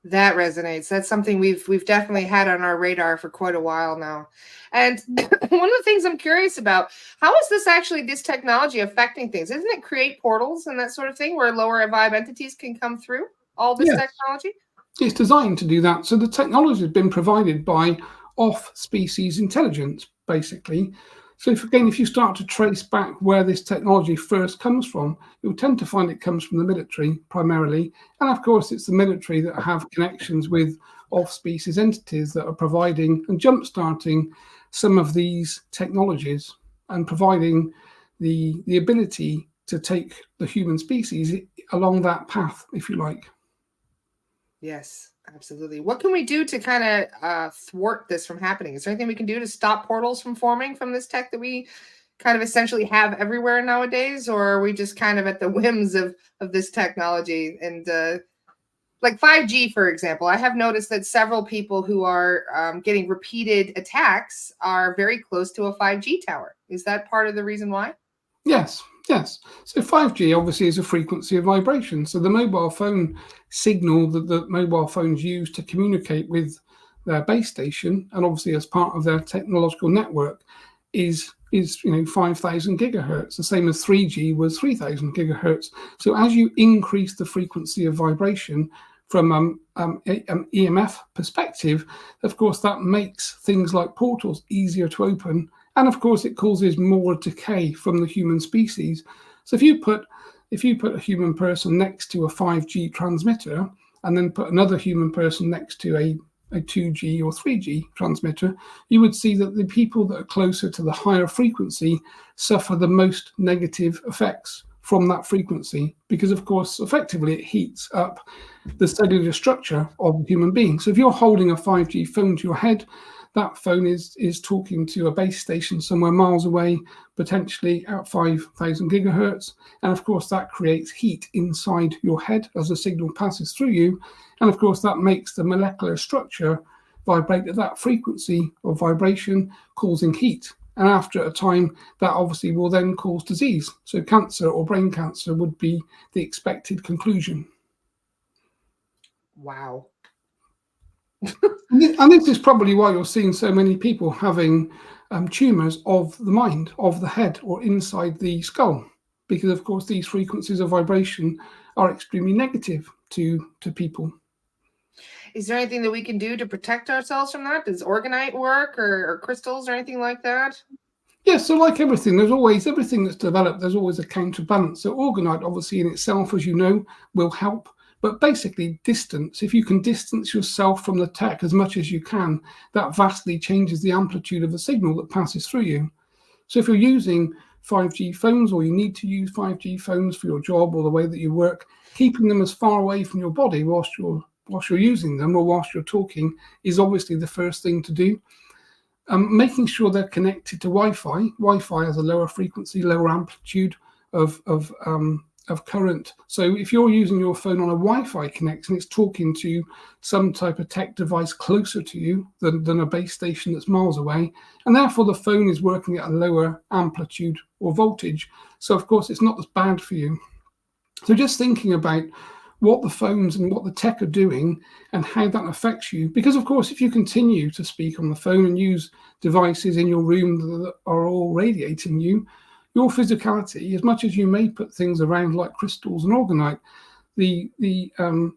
That resonates. That's something we've definitely had on our radar for quite a while now. And one of the things I'm curious about, how is this technology affecting things? Doesn't it create portals and that sort of thing where lower vibe entities can come through all this technology? It's designed to do that. So the technology has been provided by off-species intelligence, basically. So if you start to trace back where this technology first comes from, you'll tend to find it comes from the military primarily. And of course, it's the military that have connections with off-species entities that are providing and jump-starting some of these technologies and providing the ability to take the human species along that path, if you like. Yes, absolutely. What can we do to kind of thwart this from happening? Is there anything we can do to stop portals from forming from this tech that we kind of essentially have everywhere nowadays? Or are we just kind of at the whims of this technology? And like 5G, for example, I have noticed that several people who are getting repeated attacks are very close to a 5G tower. Is that part of the reason why? Yes. So 5G obviously is a frequency of vibration. So the mobile phone signal that the mobile phones use to communicate with their base station, and obviously as part of their technological network, is 5,000 gigahertz, the same as 3G was 3,000 gigahertz. So as you increase the frequency of vibration from an EMF perspective, of course, that makes things like portals easier to open. And of course, it causes more decay from the human species. So if you put a human person next to a 5G transmitter, and then put another human person next to a 2G or 3G transmitter, you would see that the people that are closer to the higher frequency suffer the most negative effects from that frequency, because of course, effectively, it heats up the cellular structure of a human being. So if you're holding a 5G phone to your head, that phone is talking to a base station somewhere miles away, potentially at 5,000 gigahertz. And of course, that creates heat inside your head as the signal passes through you. And of course, that makes the molecular structure vibrate at that frequency of vibration, causing heat. And after a time, that obviously will then cause disease. So cancer or brain cancer would be the expected conclusion. Wow. And this is probably why you're seeing so many people having tumors of the mind, of the head, or inside the skull, because of course these frequencies of vibration are extremely negative to people. Is there anything that we can do to protect ourselves from that? Does orgonite work or crystals or anything like that? Yes, so like everything, there's always everything that's developed, there's always a counterbalance. So orgonite, obviously in itself, as you know, will help. But basically distance, if you can distance yourself from the tech as much as you can, that vastly changes the amplitude of the signal that passes through you. So if you're using 5G phones, or you need to use 5G phones for your job or the way that you work, keeping them as far away from your body whilst you're using them or whilst you're talking is obviously the first thing to do. Making sure they're connected to Wi-Fi. Wi-Fi has a lower frequency, lower amplitude of current. So if you're using your phone on a Wi-Fi connection, it's talking to some type of tech device closer to you than a base station that's miles away, and therefore the phone is working at a lower amplitude or voltage. So of course it's not as bad for you. So just thinking about what the phones and what the tech are doing and how that affects you, because of course if you continue to speak on the phone and use devices in your room that are all radiating you, your physicality, as much as you may put things around like crystals and orgonite, the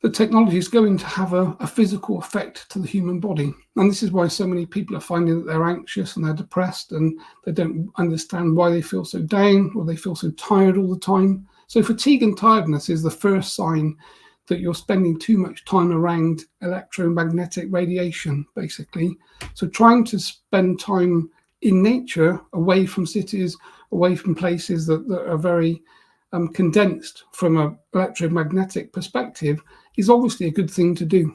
the technology is going to have a physical effect to the human body. And this is why so many people are finding that they're anxious and they're depressed, and they don't understand why they feel so down or they feel so tired all the time. So fatigue and tiredness is the first sign that you're spending too much time around electromagnetic radiation, basically. So trying to spend time in nature, away from cities, away from places that are very condensed from an electromagnetic perspective, is obviously a good thing to do.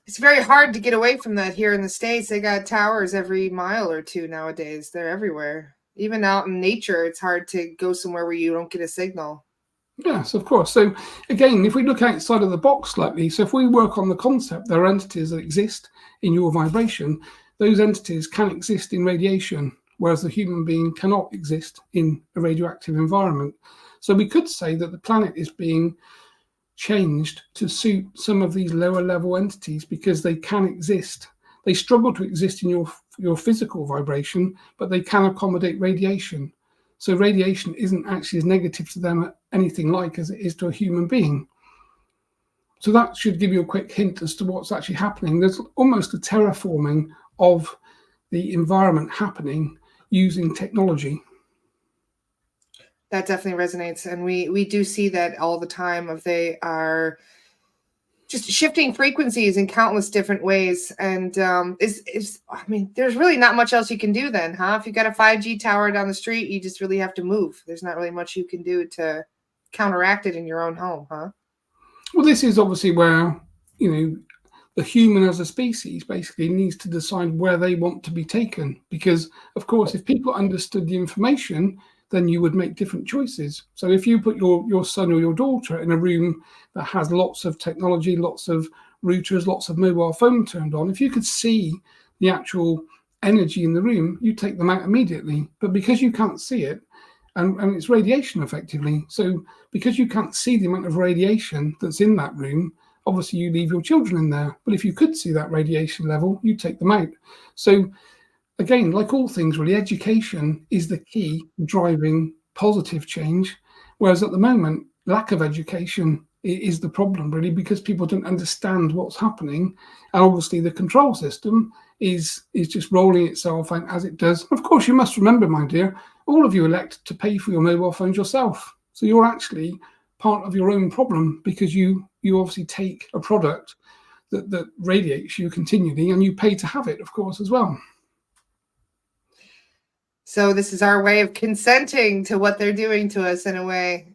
It's very hard to get away from that here in the States. They got towers every mile or two nowadays. They're everywhere. Even out in nature, it's hard to go somewhere where you don't get a signal. Yes, of course. So again, if we look outside of the box slightly, so if we work on the concept, there are entities that exist in your vibration. Those entities can exist in radiation, whereas the human being cannot exist in a radioactive environment. So we could say that the planet is being changed to suit some of these lower level entities because they can exist. They struggle to exist in your physical vibration, but they can accommodate radiation. So radiation isn't actually as negative to them anything like as it is to a human being. So that should give you a quick hint as to what's actually happening. There's almost a terraforming of the environment happening using technology. That definitely resonates. And we do see that all the time. They are just shifting frequencies in countless different ways. And I mean, there's really not much else you can do then, huh? If you've got a 5G tower down the street, you just really have to move. There's not really much you can do to counteract it in your own home, huh? Well, this is obviously where, the human as a species basically needs to decide where they want to be taken. Because, of course, if people understood the information, then you would make different choices. So if you put your son or your daughter in a room that has lots of technology, lots of routers, lots of mobile phone turned on, if you could see the actual energy in the room, you take them out immediately. But because you can't see it, and it's radiation effectively, so because you can't see the amount of radiation that's in that room, obviously you leave your children in there. But if you could see that radiation level, you take them out. So again, like all things really, education is the key driving positive change, whereas at the moment, lack of education is the problem really, because people don't understand what's happening. And obviously the control system is just rolling itself out as it does. Of course, you must remember, my dear, all of you elect to pay for your mobile phones yourself. So you're actually part of your own problem, because you obviously take a product that radiates you continually, and you pay to have it, of course, as well. So this is our way of consenting to what they're doing to us in a way.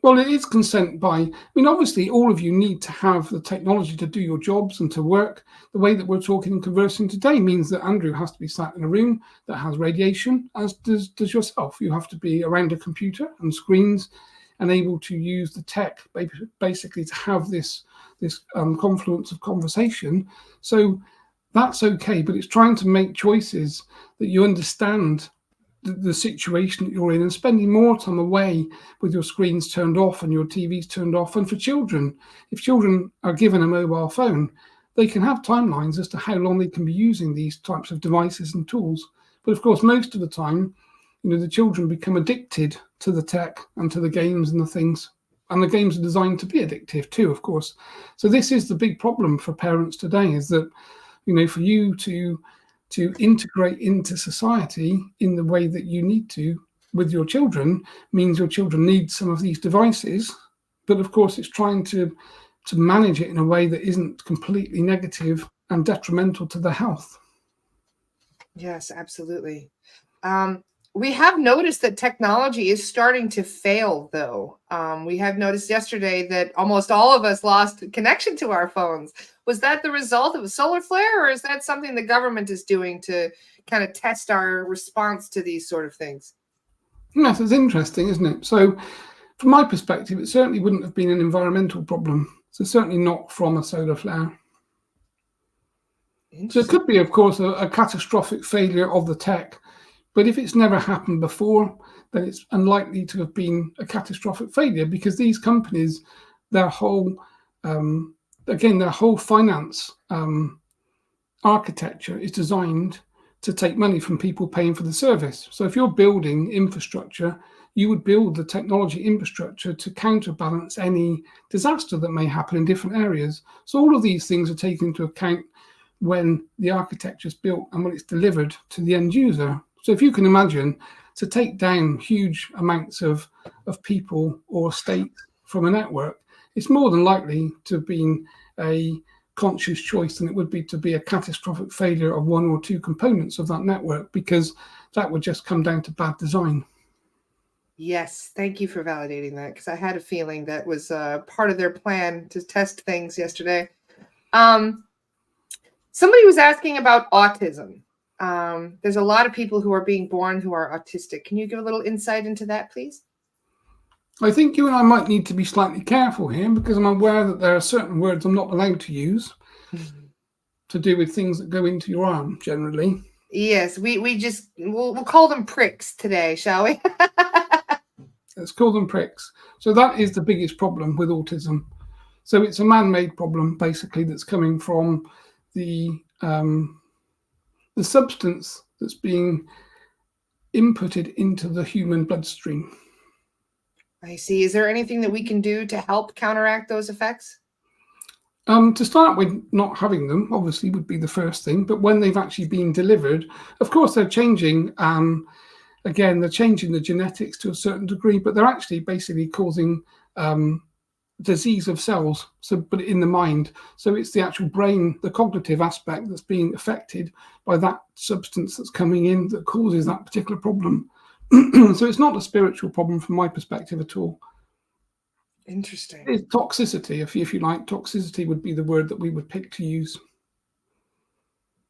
Well, it is consent by, obviously all of you need to have the technology to do your jobs and to work. The way that we're talking and conversing today means that Andrew has to be sat in a room that has radiation, as does yourself. You have to be around a computer and screens and able to use the tech basically to have this confluence of conversation. So that's okay, but it's trying to make choices that you understand the situation that you're in, and spending more time away with your screens turned off and your TVs turned off. And for children, if children are given a mobile phone, they can have timelines as to how long they can be using these types of devices and tools. But of course, most of the time, the children become addicted to the tech and to the games and the things. And the games are designed to be addictive too, of course. So this is the big problem for parents today, is that, for you to integrate into society in the way that you need to with your children means your children need some of these devices. But of course, it's trying to manage it in a way that isn't completely negative and detrimental to their health. Yes, absolutely. We have noticed that technology is starting to fail, though. We have noticed yesterday that almost all of us lost connection to our phones. Was that the result of a solar flare, or is that something the government is doing to kind of test our response to these sort of things? Yes, it's interesting, isn't it? So from my perspective, it certainly wouldn't have been an environmental problem. So certainly not from a solar flare. So it could be, of course, a catastrophic failure of the tech. But if it's never happened before, then it's unlikely to have been a catastrophic failure, because these companies, their whole finance architecture is designed to take money from people paying for the service. So if you're building infrastructure, you would build the technology infrastructure to counterbalance any disaster that may happen in different areas. So all of these things are taken into account when the architecture is built and when it's delivered to the end user. So if you can imagine, to take down huge amounts of people or state from a network, it's more than likely to have been a conscious choice than it would be to be a catastrophic failure of one or two components of that network, because that would just come down to bad design. Yes, thank you for validating that, because I had a feeling that was part of their plan to test things yesterday. Somebody was asking about autism. There's a lot of people who are being born who are autistic. Can you give a little insight into that, please? I think you and I might need to be slightly careful here, because I'm aware that there are certain words I'm not allowed to use to do with things that go into your arm generally. Yes, we'll call them pricks today, shall we? Let's call them pricks. So that is the biggest problem with autism. So it's a man-made problem, basically, that's coming from the substance that's being inputted into the human bloodstream. I see. Is there anything that we can do to help counteract those effects? To start with, not having them obviously would be the first thing, but when they've actually been delivered, of course they're changing. Again, they're changing the genetics to a certain degree, but they're actually basically causing disease of cells, but in the mind. So it's the actual brain, the cognitive aspect that's being affected by that substance that's coming in that causes that particular problem. So it's not a spiritual problem from my perspective at all. Interesting. It's toxicity, if you like. Toxicity would be the word that we would pick to use.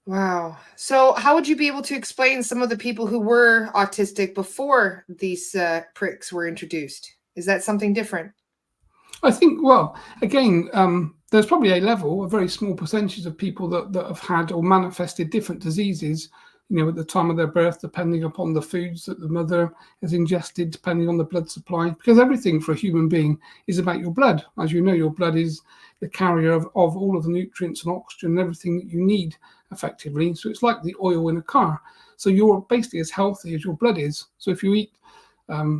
Wow. So how would you be able to explain some of the people who were autistic before these pricks were introduced? Is that something different? I think, well, again, there's probably a very small percentage of people that have had or manifested different diseases, at the time of their birth, depending upon the foods that the mother has ingested, depending on the blood supply, because everything for a human being is about your blood. As you know, your blood is the carrier of all of the nutrients and oxygen and everything that you need effectively. So it's like the oil in a car. So you're basically as healthy as your blood is. So if you eat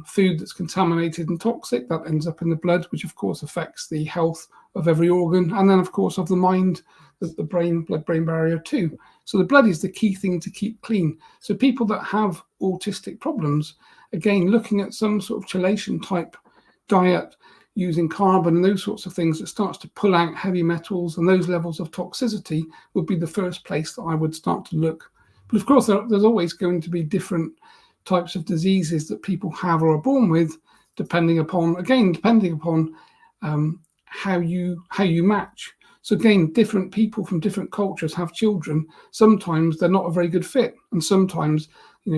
food that's contaminated and toxic, that ends up in the blood, which of course affects the health of every organ, and then of course of the mind, the blood-brain barrier too. So the blood is the key thing to keep clean. So people that have autistic problems, again, looking at some sort of chelation type diet using carbon and those sorts of things that starts to pull out heavy metals and those levels of toxicity would be the first place that I would start to look. But of course, there's always going to be different types of diseases that people have or are born with, depending upon how you match. So again, different people from different cultures have children. Sometimes they're not a very good fit, and sometimes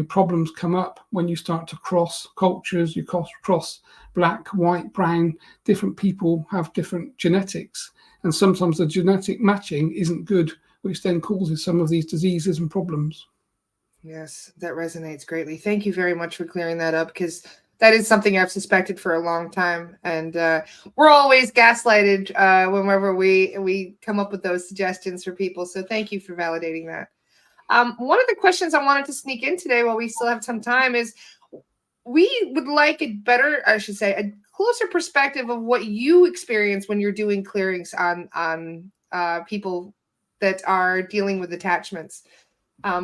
problems come up when you start to cross cultures. You cross black, white, brown. Different people have different genetics, and sometimes the genetic matching isn't good, which then causes some of these diseases and problems. Yes, that resonates greatly. Thank you very much for clearing that up, because that is something I've suspected for a long time. And we're always gaslighted whenever we come up with those suggestions for people. So thank you for validating that. One of the questions I wanted to sneak in today while we still have some time is, we would like a closer perspective of what you experience when you're doing clearings on people that are dealing with attachments.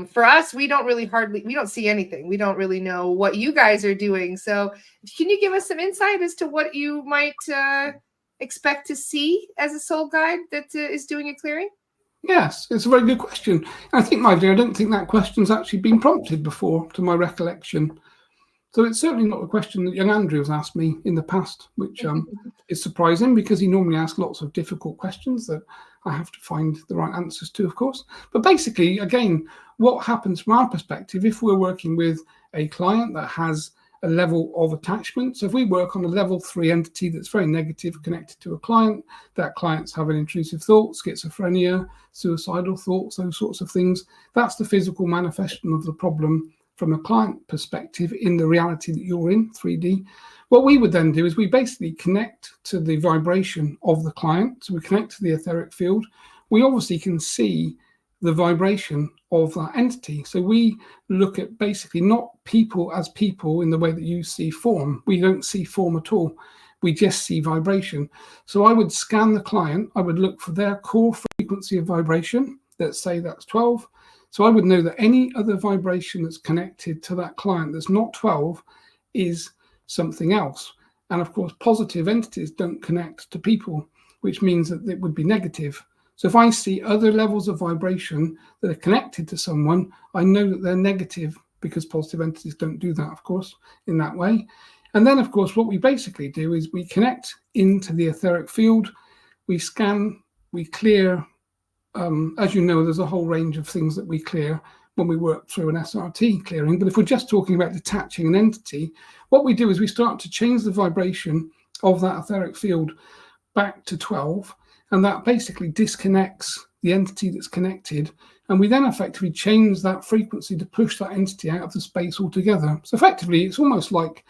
For us, we don't see anything. We don't really know what you guys are doing. So can you give us some insight as to what you might expect to see as a soul guide that is doing a clearing? Yes, it's a very good question. I think, my dear, I don't think that question's actually been prompted before, to my recollection. So it's certainly not a question that young Andrew has asked me in the past, which is surprising, because he normally asks lots of difficult questions that I have to find the right answers to, of course. But basically, again, what happens from our perspective, if we're working with a client that has a level of attachment, so if we work on a level 3 entity that's very negative connected to a client, that client's having intrusive thoughts, schizophrenia, suicidal thoughts, those sorts of things, that's the physical manifestation of the problem from a client perspective in the reality that you're in, 3D. What we would then do is we basically connect to the vibration of the client. So we connect to the etheric field. We obviously can see the vibration of that entity. So we look at basically not people as people in the way that you see form. We don't see form at all. We just see vibration. So I would scan the client. I would look for their core frequency of vibration. Let's say that's 12. So I would know that any other vibration that's connected to that client that's not 12 is something else. And of course, positive entities don't connect to people, which means that it would be negative. So if I see other levels of vibration that are connected to someone, I know that they're negative, because positive entities don't do that, of course, in that way. And then, of course, what we basically do is we connect into the etheric field, we scan, we clear. As you know, there's a whole range of things that we clear when we work through an SRT clearing. But if we're just talking about detaching an entity, what we do is we start to change the vibration of that etheric field back to 12, and that basically disconnects the entity that's connected, and we then effectively change that frequency to push that entity out of the space altogether. So effectively, it's almost like,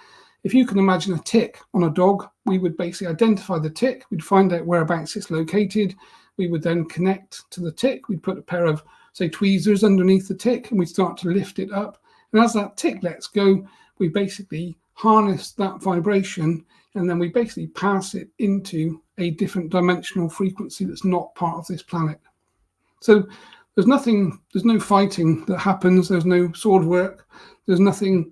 if you can imagine a tick on a dog, we would basically identify the tick, we'd find out whereabouts it's located, we would then connect to the tick, we'd put a pair of, say, tweezers underneath the tick, and we'd start to lift it up. And as that tick lets go, we basically harness that vibration, and then we basically pass it into a different dimensional frequency that's not part of this planet. So there's no fighting that happens, there's no sword work, there's nothing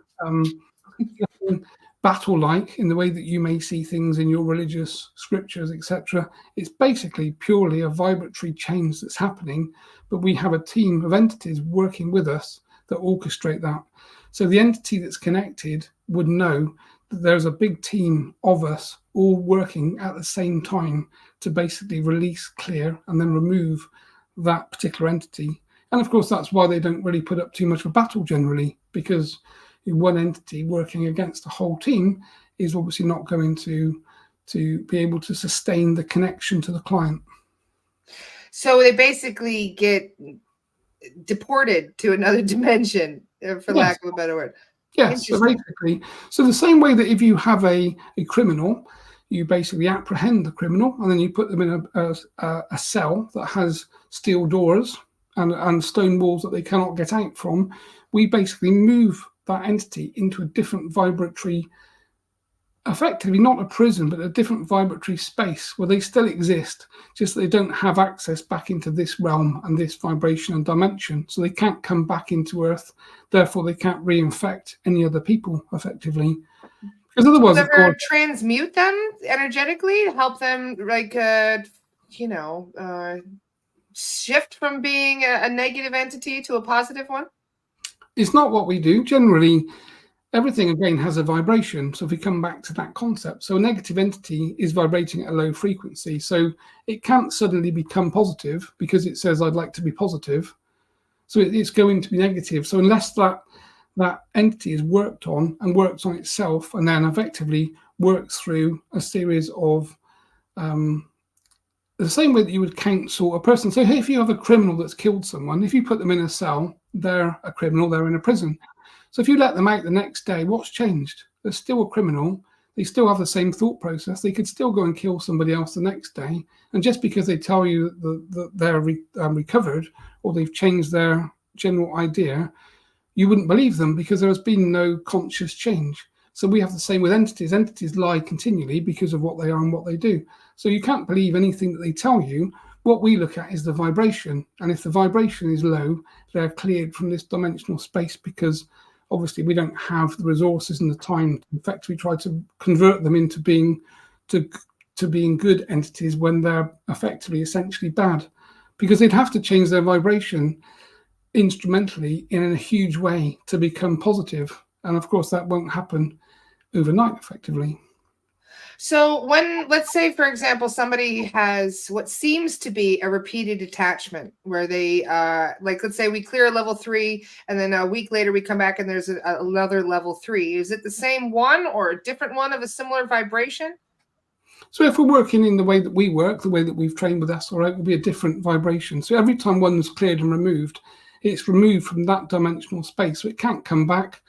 battle-like in the way that you may see things in your religious scriptures, etc. It's basically purely a vibratory change that's happening, but we have a team of entities working with us that orchestrate that. So the entity that's connected would know that there's a big team of us all working at the same time to basically release, clear, and then remove that particular entity. And of course, that's why they don't really put up too much of a battle generally, because one entity working against the whole team is obviously not going to be able to sustain the connection to the client. So they basically get deported to another dimension, for lack of a better word. Yes, so basically, so the same way that if you have a criminal, you basically apprehend the criminal and then you put them in a cell that has steel doors and stone walls that they cannot get out from, we basically move that entity into a different vibratory, effectively not a prison, but a different vibratory space where they still exist, just that they don't have access back into this realm and this vibration and dimension. So they can't come back into Earth, therefore they can't reinfect any other people effectively. Because otherwise, of course, transmute them energetically to help them, like, shift from being a negative entity to a positive one? It's not what we do. Generally, everything, again, has a vibration. So if we come back to that concept, so a negative entity is vibrating at a low frequency. So it can't suddenly become positive because it says, I'd like to be positive. So it's going to be negative. So unless that entity is worked on and works on itself and then effectively works through a series of the same way that you would counsel a person. So if you have a criminal that's killed someone, if you put them in a cell, they're a criminal, they're in a prison. So if you let them out the next day, what's changed? They're still a criminal. They still have the same thought process. They could still go and kill somebody else the next day. And just because they tell you that they're recovered or they've changed their general idea, you wouldn't believe them because there has been no conscious change. So we have the same with entities. Entities lie continually because of what they are and what they do. So you can't believe anything that they tell you. What we look at is the vibration. And if the vibration is low, they're cleared from this dimensional space because obviously we don't have the resources and the time to effectively try to convert them into being good entities when they're effectively essentially bad, because they'd have to change their vibration instrumentally in a huge way to become positive. And of course, that won't happen overnight effectively. So when, let's say, for example, somebody has what seems to be a repeated attachment where they, like, let's say we clear a level 3 and then a week later we come back and there's another level 3. Is it the same one or a different one of a similar vibration? So if we're working in the way that we work, the way that we've trained with SRT, it will be a different vibration. So every time one's cleared and removed, it's removed from that dimensional space. So it can't come back.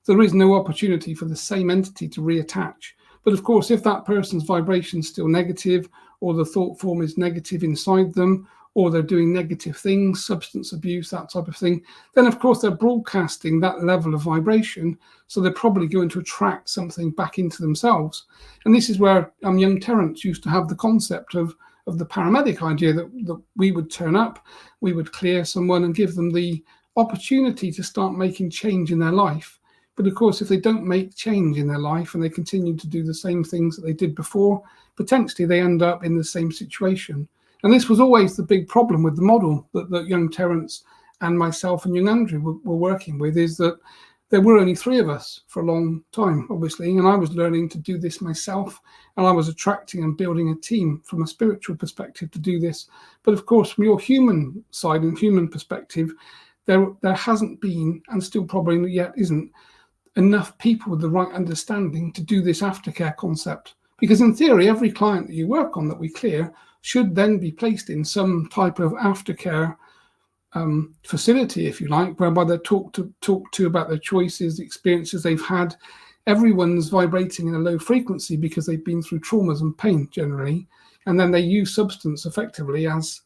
There is no opportunity for the same entity to reattach. But of course, if that person's vibration is still negative, or the thought form is negative inside them, or they're doing negative things, substance abuse, that type of thing, then of course they're broadcasting that level of vibration. So they're probably going to attract something back into themselves. And this is where young Terence used to have the concept of the paramedic idea, that we would turn up, we would clear someone and give them the opportunity to start making change in their life. But of course, if they don't make change in their life and they continue to do the same things that they did before, potentially they end up in the same situation. And this was always the big problem with the model that young Terence and myself and young Andrew were working with, is that there were only 3 of us for a long time, obviously, and I was learning to do this myself, and I was attracting and building a team from a spiritual perspective to do this. But of course, from your human side and human perspective, there hasn't been, and still probably yet isn't, enough people with the right understanding to do this aftercare concept. Because in theory, every client that you work on that we clear should then be placed in some type of aftercare facility, if you like, whereby they're talked to about their choices, the experiences they've had. Everyone's vibrating in a low frequency because they've been through traumas and pain generally, and then they use substance effectively as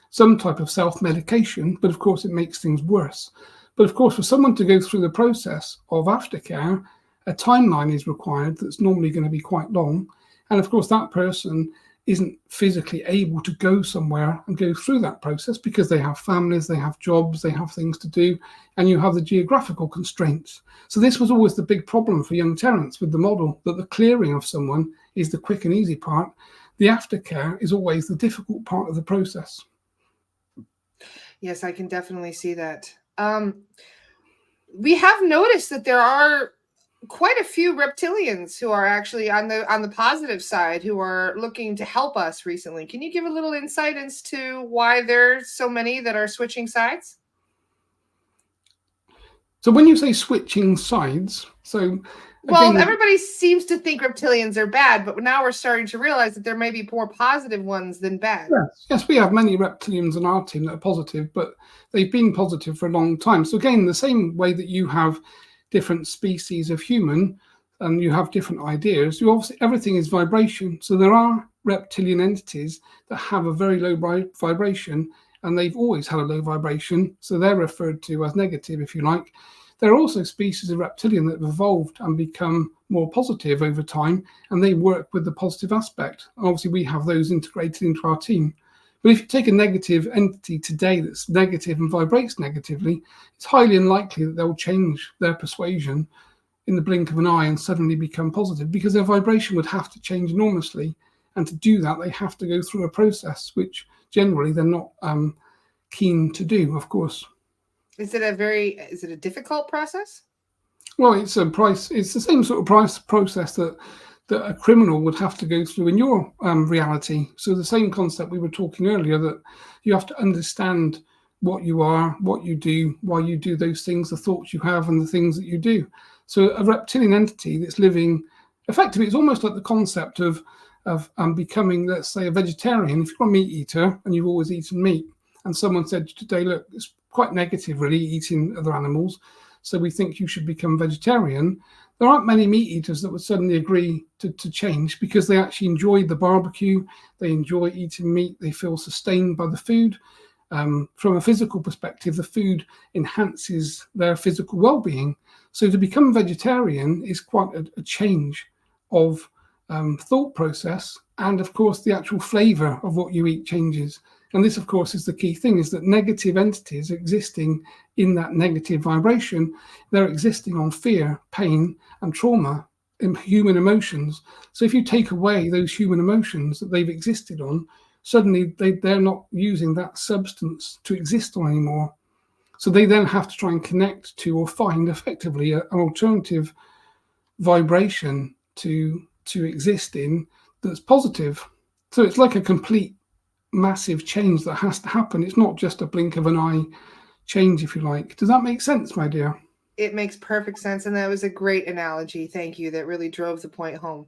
some type of self-medication, but of course it makes things worse. But of course, for someone to go through the process of aftercare, a timeline is required that's normally going to be quite long. And of course, that person isn't physically able to go somewhere and go through that process because they have families, they have jobs, they have things to do, and you have the geographical constraints. So this was always the big problem for young Terence with the model, that the clearing of someone is the quick and easy part. The aftercare is always the difficult part of the process. Yes, I can definitely see that. We have noticed that there are quite a few reptilians who are actually on the positive side, who are looking to help us recently. Can you give a little insight as to why there's so many that are switching sides? So when you say switching sides, so well, everybody seems to think reptilians are bad, but now we're starting to realize that there may be more positive ones than bad. Yes, we have many reptilians on our team that are positive, but they've been positive for a long time. So again, the same way that you have different species of human and you have different ideas, you obviously, everything is vibration. So there are reptilian entities that have a very low vibration, and they've always had a low vibration. So they're referred to as negative, if you like. There are also species of reptilian that have evolved and become more positive over time, and they work with the positive aspect. And obviously, we have those integrated into our team. But if you take a negative entity today that's negative and vibrates negatively, it's highly unlikely that they'll change their persuasion in the blink of an eye and suddenly become positive, because their vibration would have to change enormously. And to do that, they have to go through a process, which generally they're not keen to do, of course. Is it a difficult process? Well, it's the same sort of process that a criminal would have to go through in your reality. So the same concept we were talking earlier, that you have to understand what you are, what you do, why you do those things, the thoughts you have and the things that you do. So a reptilian entity that's living, effectively, it's almost like the concept of becoming, let's say, a vegetarian. If you're a meat eater and you've always eaten meat, and someone said today, look, it's quite negative really eating other animals, so we think you should become vegetarian. There aren't many meat eaters that would suddenly agree to change, because they actually enjoy the barbecue, they enjoy eating meat, they feel sustained by the food. From a physical perspective, the food enhances their physical well-being. So to become vegetarian is quite a change of thought process, and of course the actual flavour of what you eat changes. And this, of course, is the key thing, is that negative entities existing in that negative vibration, they're existing on fear, pain, and trauma, in human emotions. So if you take away those human emotions that they've existed on, suddenly they're not using that substance to exist on anymore. So they then have to try and connect to or find effectively an alternative vibration to exist in that's positive. So it's like a complete massive change that has to happen. It's not just a blink of an eye change, if you like. Does that make sense, my dear? It makes perfect sense, and that was a great analogy. Thank you. That really drove the point home.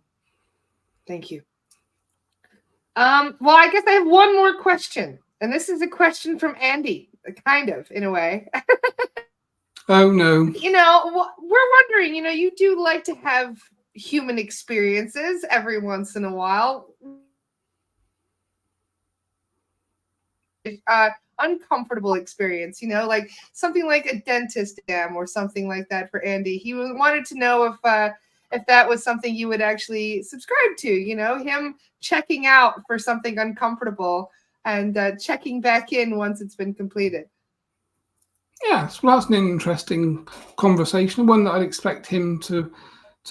Thank you. Well, I guess I have one more question, and this is a question from Andy, kind of, in a way. Oh, no. We're wondering, you do like to have human experiences every once in a while. uncomfortable experience, like something like a dentist exam or something like that for Andy. He wanted to know if that was something you would actually subscribe to, him checking out for something uncomfortable and checking back in once it's been completed. Yes, well, that's an interesting conversation, one that I'd expect him to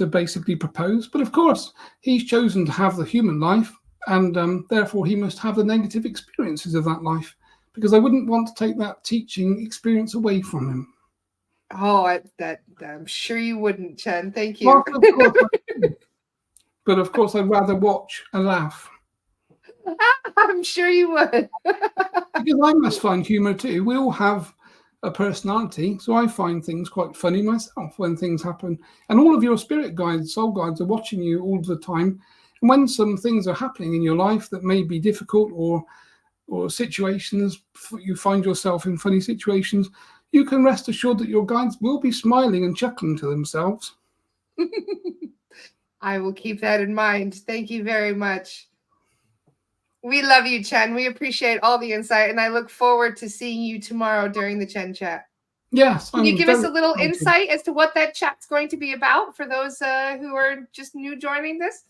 basically propose. But of course, he's chosen to have the human life, and therefore he must have the negative experiences of that life, because I wouldn't want to take that teaching experience away from him. Oh, I'm sure you wouldn't, Chen. Thank you. Well, of course but of course, I'd rather watch and laugh. I'm sure you would. Because I must find humour too. We all have a personality, so I find things quite funny myself when things happen. And all of your spirit guides, soul guides, are watching you all the time. And when some things are happening in your life that may be difficult, or situations, you find yourself in funny situations, you can rest assured that your guides will be smiling and chuckling to themselves. I will keep that in mind. Thank you very much. We love you, Chen. We appreciate all the insight, and I look forward to seeing you tomorrow during the Chen chat. Yes. Can you give us a little insight as to what that chat's going to be about for those who are just new joining this?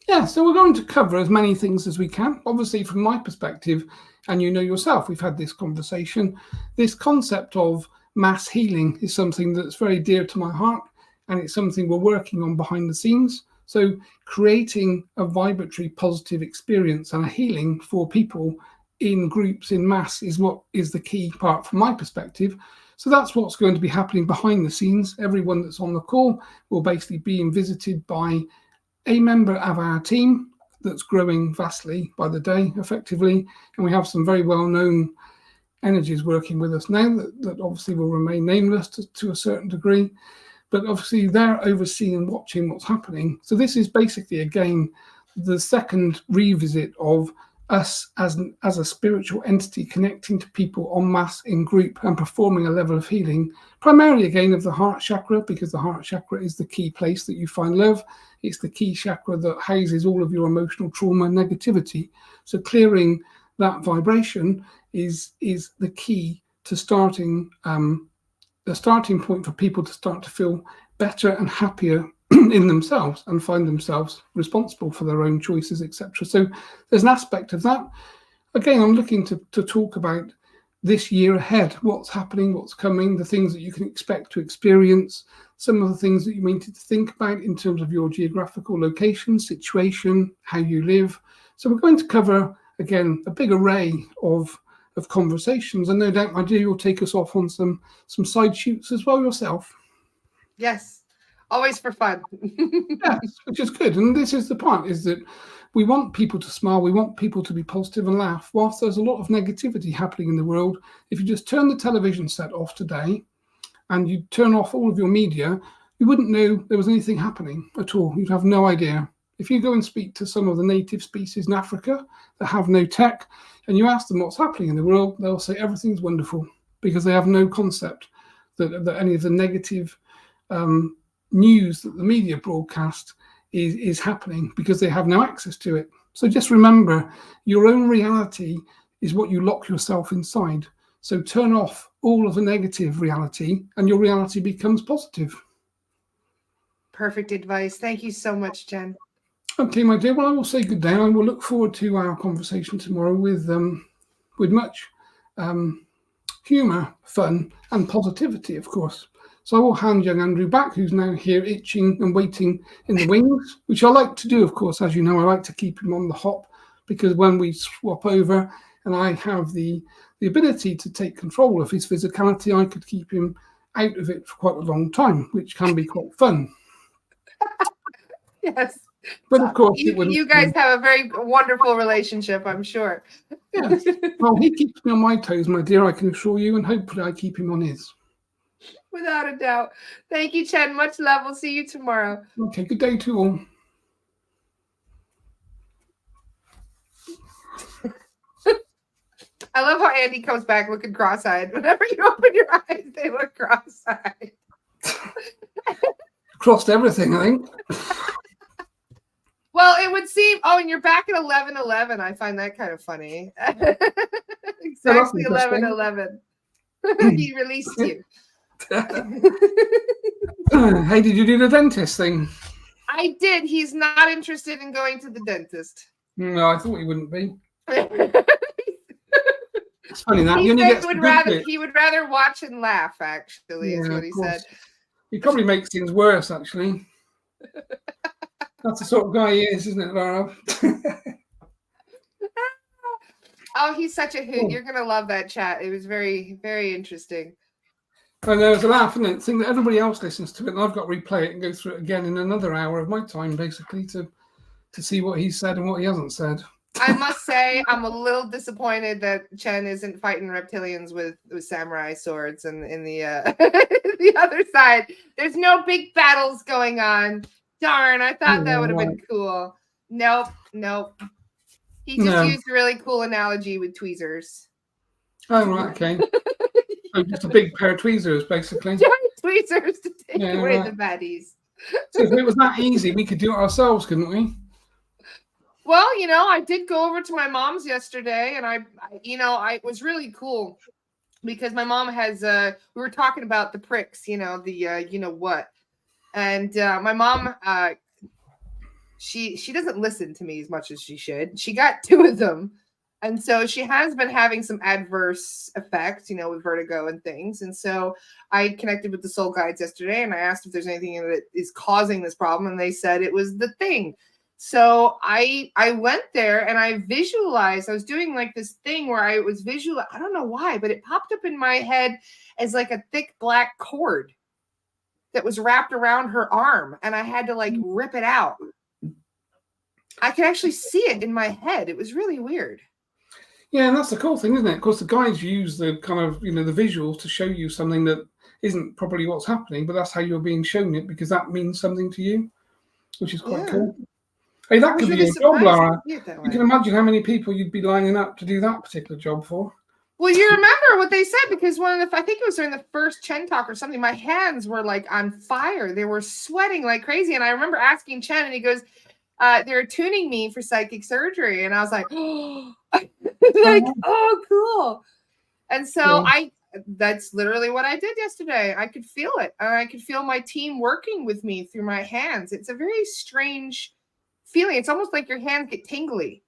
Yeah, so we're going to cover as many things as we can. Obviously, from my perspective, and you know yourself, we've had this conversation, this concept of mass healing is something that's very dear to my heart, and it's something we're working on behind the scenes. So creating a vibratory, positive experience and a healing for people in groups, in mass, is what is the key part from my perspective. So that's what's going to be happening behind the scenes. Everyone that's on the call will basically be visited by a member of our team that's growing vastly by the day, effectively. And we have some very well-known energies working with us now that obviously will remain nameless to a certain degree. But obviously they're overseeing and watching what's happening. So this is basically, again, the second revisit of us as a spiritual entity connecting to people en masse in group and performing a level of healing, primarily again of the heart chakra, because the heart chakra is the key place that you find love. It's the key chakra that houses all of your emotional trauma and negativity. So clearing that vibration is the key to starting the starting point for people to start to feel better and happier in themselves and find themselves responsible for their own choices, etc. So there's an aspect of that. Again, I'm looking to talk about this year ahead, what's happening, what's coming, the things that you can expect to experience, some of the things that you need to think about in terms of your geographical location, situation, how you live. So we're going to cover, again, a big array of conversations, and no doubt, my dear, you'll take us off on some side shoots as well yourself. Yes, always for fun. Yes, which is good. And this is the point, is that we want people to smile, we want people to be positive and laugh. Whilst there's a lot of negativity happening in the world, if you just turn the television set off today and you turn off all of your media, you wouldn't know there was anything happening at all. You'd have no idea. If you go and speak to some of the native species in Africa that have no tech, and you ask them what's happening in the world, they'll say everything's wonderful, because they have no concept that any of the negative news that the media broadcast is happening, because they have no access to it. So just remember, your own reality is what you lock yourself inside. So turn off all of the negative reality and your reality becomes positive. Perfect advice. Thank you so much, Chen. Okay, my dear. Well, I will say good day. I will look forward to our conversation tomorrow with much humour, fun, and positivity, of course. So I will hand young Andrew back, who's now here itching and waiting in the wings, which I like to do, of course. As you know, I like to keep him on the hop, because when we swap over and I have the ability to take control of his physicality, I could keep him out of it for quite a long time, which can be quite fun. Yes. But of course, you guys have a very wonderful relationship, I'm sure. Yes. Well, he keeps me on my toes, my dear, I can assure you, and hopefully I keep him on his. Without a doubt. Thank you, Chen. Much love. We'll see you tomorrow. Okay, good day to all. I love how Andy comes back looking cross-eyed. Whenever you open your eyes, they look cross-eyed. Crossed everything, I think. Well, it would seem. Oh, and you're back at 11:11. I find that kind of funny. Exactly interesting. 11/11. He released you. Hey, did you do the dentist thing? I did. He's not interested in going to the dentist. No, I thought he wouldn't be. He It's funny that said you only get he would rather watch and laugh, actually, is what he said. He probably makes things worse, actually. That's the sort of guy he is, isn't it, Laura? Oh, he's such a hoot. You're going to love that chat. It was very, very interesting. And there was a laugh, and the thing that everybody else listens to it, and I've got to replay it and go through it again in another hour of my time, basically, to see what he said and what he hasn't said. I must say, I'm a little disappointed that Chen isn't fighting reptilians with samurai swords, and in the the other side, there's no big battles going on. Darn, I thought that would have been cool. Nope. He just used a really cool analogy with tweezers. Oh, right, okay. So just a big pair of tweezers, basically. Giant tweezers to take away the baddies. So if it was that easy, we could do it ourselves, couldn't we? Well, I did go over to my mom's yesterday, and it was really cool because my mom has, we were talking about the pricks, what. And my mom, she doesn't listen to me as much as she should. She got 2 of them. And so she has been having some adverse effects, with vertigo and things. And so I connected with the soul guides yesterday, and I asked if there's anything that is causing this problem. And they said it was the thing. So I went there and I visualized, I was doing like this thing where I was I don't know why, but it popped up in my head as like a thick black cord that was wrapped around her arm. And I had to like rip it out. I could actually see it in my head. It was really weird. Yeah, and that's the cool thing, isn't it? Of course, the guides use the kind of, the visuals to show you something that isn't probably what's happening, but that's how you're being shown it because that means something to you, which is quite cool. Hey, that could be a job, Laura. You can imagine how many people you'd be lining up to do that particular job for. Well, you remember what they said because I think it was during the first Chen talk or something, my hands were like on fire. They were sweating like crazy. And I remember asking Chen and he goes, they're tuning me for psychic surgery. And I was like, oh, oh, cool. And so that's literally what I did yesterday. I could feel it. I could feel my team working with me through my hands. It's a very strange feeling. It's almost like your hands get tingly.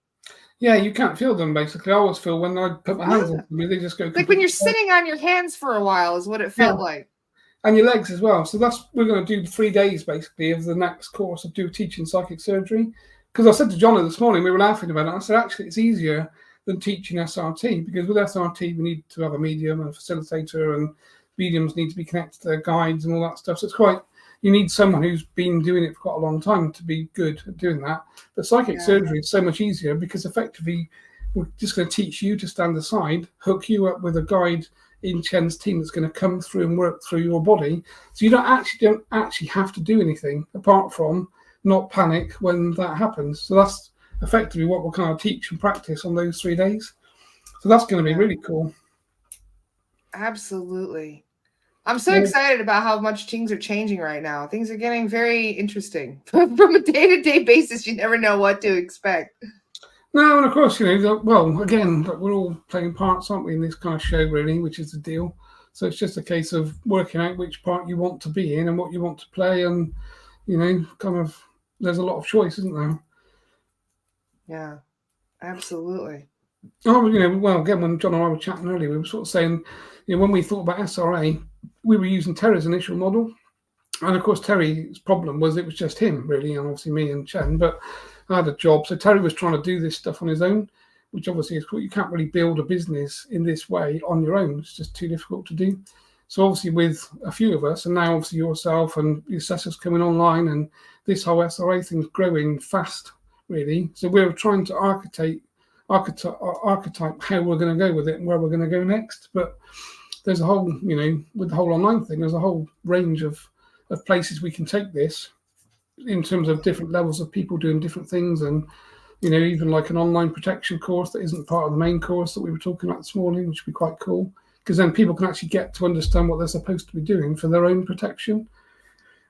Yeah, you can't feel them, basically. I always feel when I put my hands on them, they just go... Like when you're sitting on your hands for a while is what it felt like. And your legs as well. So we're going to do 3 days, basically, of the next course of teaching psychic surgery. Because I said to Johnny this morning, we were laughing about it. I said, actually, it's easier than teaching SRT because with SRT, we need to have a medium and a facilitator, and mediums need to be connected to their guides and all that stuff. So it's you need someone who's been doing it for quite a long time to be good at doing that. But psychic surgery is so much easier because effectively we're just going to teach you to stand aside, hook you up with a guide in Chen's team that's going to come through and work through your body. So you don't actually have to do anything apart from not panic when that happens. So that's effectively what we'll kind of teach and practice on those 3 days. So that's going to be really cool. Absolutely. I'm so excited about how much things are changing right now. Things are getting very interesting. From a day-to-day basis, you never know what to expect. No, and of course, well, again, we're all playing parts, aren't we, in this kind of show, really, which is the deal. So it's just a case of working out which part you want to be in and what you want to play. And, kind of, there's a lot of choice, isn't there? Yeah, absolutely. Oh, well, again, when John and I were chatting earlier, we were sort of saying, when we thought about SRA, we were using Terry's initial model. And of course, Terry's problem was it was just him, really, and obviously me and Chen. But I had a job. So Terry was trying to do this stuff on his own, which obviously is cool. You can't really build a business in this way on your own. It's just too difficult to do. So obviously with a few of us, and now obviously yourself and the assessors coming online, and this whole SRA thing's growing fast, really. So we're trying to archetype how we're going to go with it and where we're going to go next. But there's a whole, with the whole online thing, there's a whole range of places we can take this in terms of different levels of people doing different things. And, even like an online protection course that isn't part of the main course that we were talking about this morning, which would be quite cool. Because then people can actually get to understand what they're supposed to be doing for their own protection,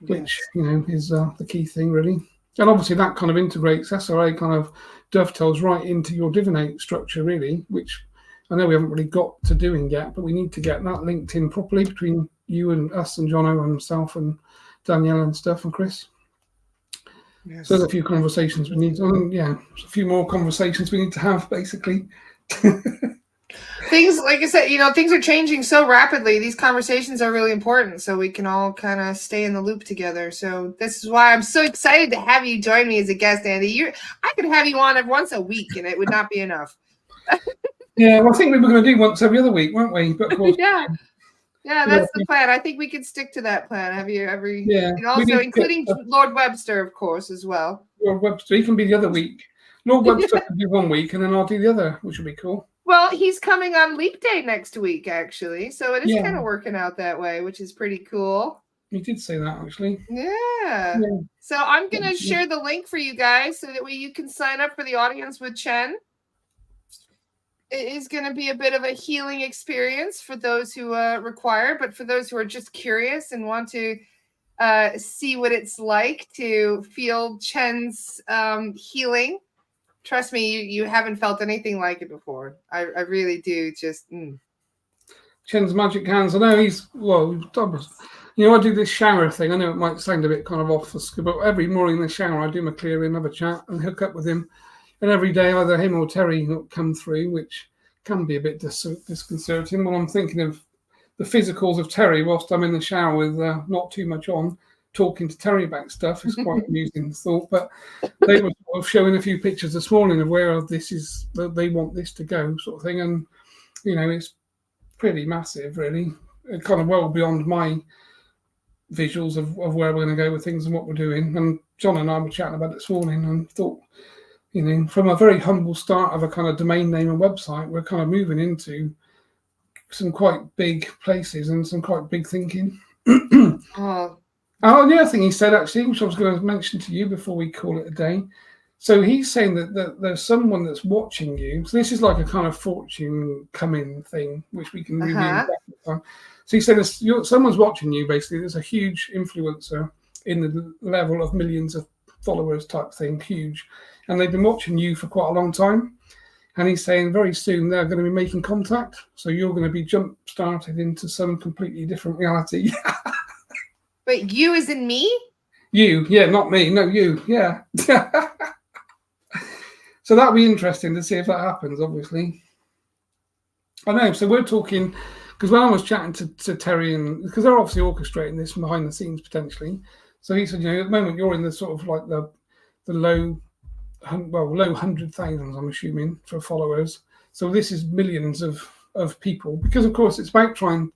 which, is the key thing, really. And obviously that kind of integrates SRA, kind of dovetails right into your divinate structure, really, which I know we haven't really got to doing yet, but we need to get that linked in properly between you and us and Jono and myself and Danielle and stuff and Chris. Yes. So there's a few conversations we need. A few more conversations we need to have, basically. Things, like I said, things are changing so rapidly. These conversations are really important, so we can all kind of stay in the loop together. So this is why I'm so excited to have you join me as a guest, Andy. I could have you on once a week, and it would not be enough. Yeah, well, I think we were going to do once every other week, weren't we? But of course, yeah, that's the plan. I think we could stick to that plan. Have you every? Yeah, and also including Lord Webster, of course, as well. Lord Webster, he can be the other week. Lord Webster can do 1 week, and then I'll do the other, which would be cool. Well, he's coming on Leap Day next week, actually. So it is kind of working out that way, which is pretty cool. He did say that, actually. Yeah. So I'm going to share the link for you guys so that way you can sign up for the audience with Chen. It is going to be a bit of a healing experience for those who require, but for those who are just curious and want to see what it's like to feel Chen's healing. Trust me, you haven't felt anything like it before. I really do. Just Chen's magic hands. I know I do this shower thing. I know it might sound a bit kind of off the script, but every morning in the shower, I do my clearing, have a chat, and hook up with him. And every day, either him or Terry come through, which can be a bit disconcerting. When I'm thinking of the physicals of Terry whilst I'm in the shower with not too much on, talking to Terry about stuff is quite amusing thought. But they were sort of showing a few pictures this morning of where they want this to go, sort of thing, and it's pretty massive, really. It's kind of well beyond my visuals of where we're going to go with things and what we're doing. And John and I were chatting about it this morning and thought, from a very humble start of a kind of domain name and website, we're kind of moving into some quite big places and some quite big thinking. Oh, the other thing he said, actually, which I was going to mention to you before we call it a day. So he's saying that there's someone that's watching you. So this is like a kind of fortune coming thing, which we can review. So he said someone's watching you, basically. There's a huge influencer in the level of millions of followers type thing, huge. And they've been watching you for quite a long time. And he's saying very soon they're going to be making contact. So you're going to be jump-started into some completely different reality. Wait, you as in me? You, yeah, not me. No, you, yeah. So that'll be interesting to see if that happens, obviously. I know, so we're talking, because when I was chatting to Terry, and because they're obviously orchestrating this from behind the scenes potentially. So he said, at the moment you're in the sort of like the low 100,000s, I'm assuming, for followers. So this is millions of people, because of course it's about trying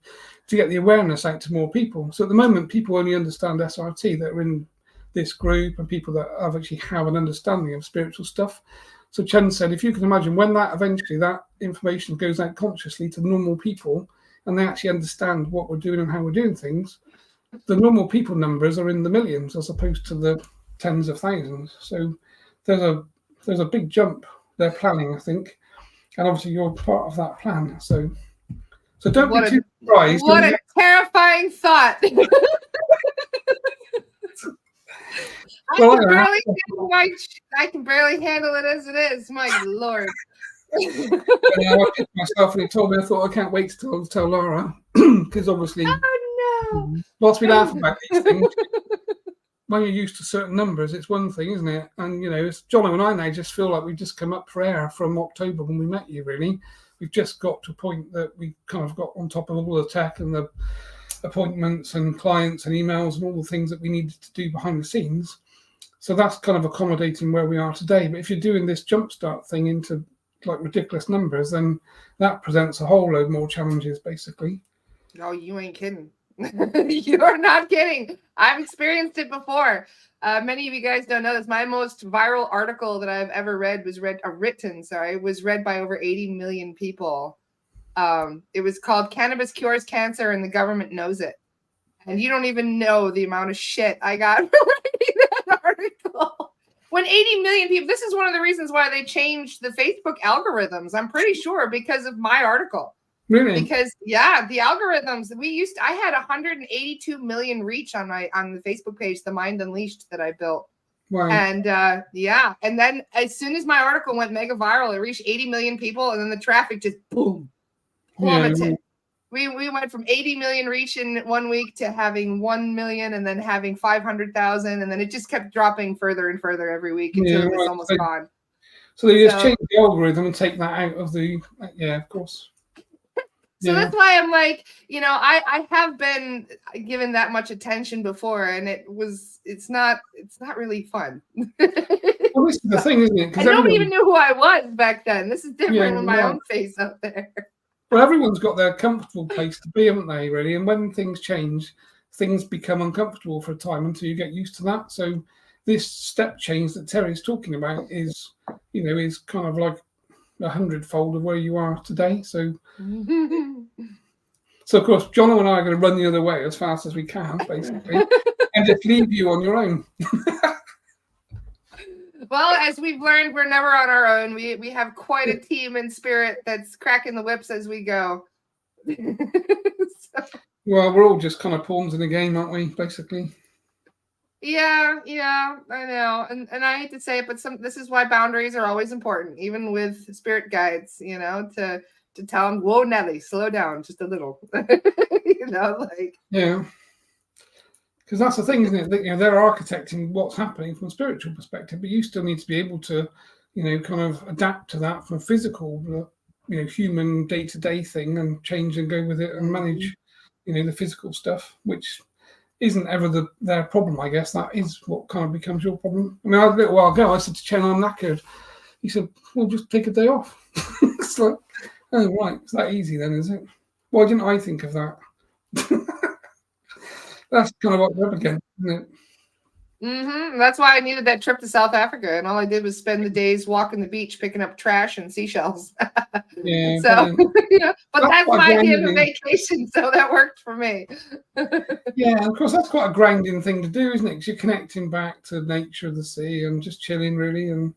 to get the awareness out to more people. So at the moment, people only understand SRT that are in this group and people that actually have an understanding of spiritual stuff. So Chen said, if you can imagine when that information goes out consciously to normal people and they actually understand what we're doing and how we're doing things, the normal people numbers are in the millions as opposed to the tens of thousands. So there's a big jump they're planning, I think. And obviously you're part of that plan. So don't be too surprised. What a terrifying thought. I can barely handle it as it is. My Lord. I picked myself and he told me, I thought, I can't wait to tell Laura. Because obviously, whilst we laugh about these things, when you're used to certain numbers, it's one thing, isn't it? And, it's John and I now just feel like we've just come up for air from October when we met you, really. We've just got to a point that we kind of got on top of all the tech and the appointments and clients and emails and all the things that we needed to do behind the scenes. So that's kind of accommodating where we are today. But if you're doing this jumpstart thing into like ridiculous numbers, then that presents a whole load more challenges, basically. No, you ain't kidding. You're not kidding. I've experienced it before. Many of you guys don't know this. My most viral article that I've ever read was read by over 80 million people. It was called "Cannabis Cures Cancer and the Government Knows It." And you don't even know the amount of shit I got for writing that article. When 80 million people, this is one of the reasons why they changed the Facebook algorithms, I'm pretty sure, because of my article. Really? Because the algorithms I had 182 million reach on the Facebook page, The Mind Unleashed, that I built. Wow. And yeah, and then as soon as my article went mega viral, it reached 80 million people, and then the traffic just boom plummeted. Yeah. We went from 80 million reach in 1 week to having 1 million, and then having 500,000, and then it just kept dropping further and further every week until it was almost gone. So they just change the algorithm and take that out of the of course. So that's why I'm like, you know, I have been given that much attention before, and it's not really fun. Well, this is the thing, isn't it? And nobody even knew who I was back then. This is different with my own face out there. Well, everyone's got their comfortable place to be, haven't they, really? And when things change, things become uncomfortable for a time until you get used to that. So this step change that Terry's talking about is kind of like 100-fold of where you are today. So of course, John and I are going to run the other way as fast as we can, basically, and just leave you on your own. Well, as we've learned, we're never on our own. We have quite a team and spirit that's cracking the whips as we go. Well, we're all just kind of pawns in the game, aren't we, basically? Yeah, I know. And I hate to say it, but this is why boundaries are always important, even with spirit guides, you know, to tell them, whoa, Nelly, slow down just a little. Yeah. Because that's the thing, isn't it? That, they're architecting what's happening from a spiritual perspective, but you still need to be able to, kind of adapt to that from a physical, human day-to-day thing and change and go with it and manage, the physical stuff, which isn't ever their problem, I guess. That is what kind of becomes your problem. I mean, a little while ago, I said to Chen, I'm knackered. He said, well, just take a day off. It's like, oh, right. It's that easy then, is it? Why didn't I think of that? That's kind of what we're up against, isn't it? That's why I needed that trip to South Africa, and all I did was spend the days walking the beach, picking up trash and seashells. Yeah. So, but that's my idea of a vacation, so that worked for me. Yeah, and of course that's quite a grounding thing to do, isn't it? Because you're connecting back to nature of the sea and just chilling, really. And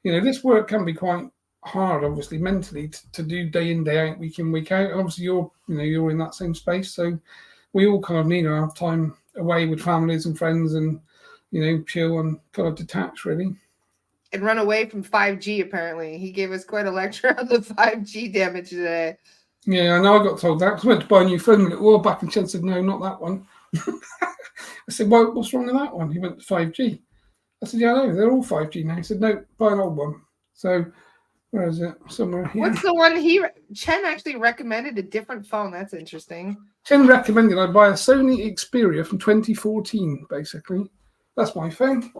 this work can be quite hard, obviously, mentally to do day in, day out, week in, week out. And obviously, you're in that same space, so we all kind of need our time away with families and friends and, chill and kind of detach, really. And run away from 5G, apparently. He gave us quite a lecture on the 5G damage today. Yeah, I know I got told that because I went to buy a new phone a little while back and Chen said, no, not that one. I said, well, what's wrong with that one? He went, 5G. I said, yeah, I know, they're all 5G now. He said, no, buy an old one. So where is it? Somewhere here. What's the one Chen actually recommended a different phone. That's interesting. Chen recommended I buy a Sony Xperia from 2014, basically. That's my phone.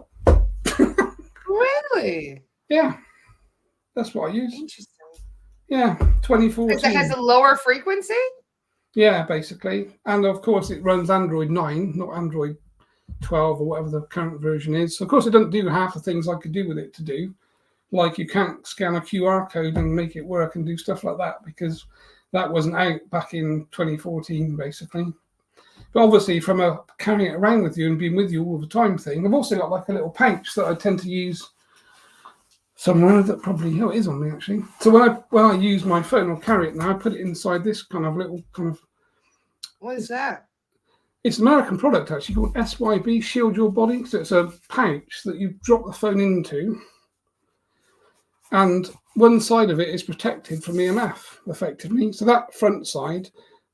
Really? Yeah. That's what I use. Interesting. Yeah, 2014. Because it has a lower frequency? Yeah, basically. And of course it runs Android 9, not Android 12 or whatever the current version is. So of course it doesn't do half the things I could do with it to do. Like you can't scan a QR code and make it work and do stuff like that because that wasn't out back in 2014, basically. But obviously, from a carrying it around with you and being with you all the time thing, I've also got like a little pouch that I tend to use somewhere that probably it is on me actually. So when I use my phone or carry it now, I put it inside this kind of little kind of. What is that? It's an American product actually called SYB, Shield Your Body. So it's a pouch that you drop the phone into. And one side of it is protected from EMF, effectively. So that front side,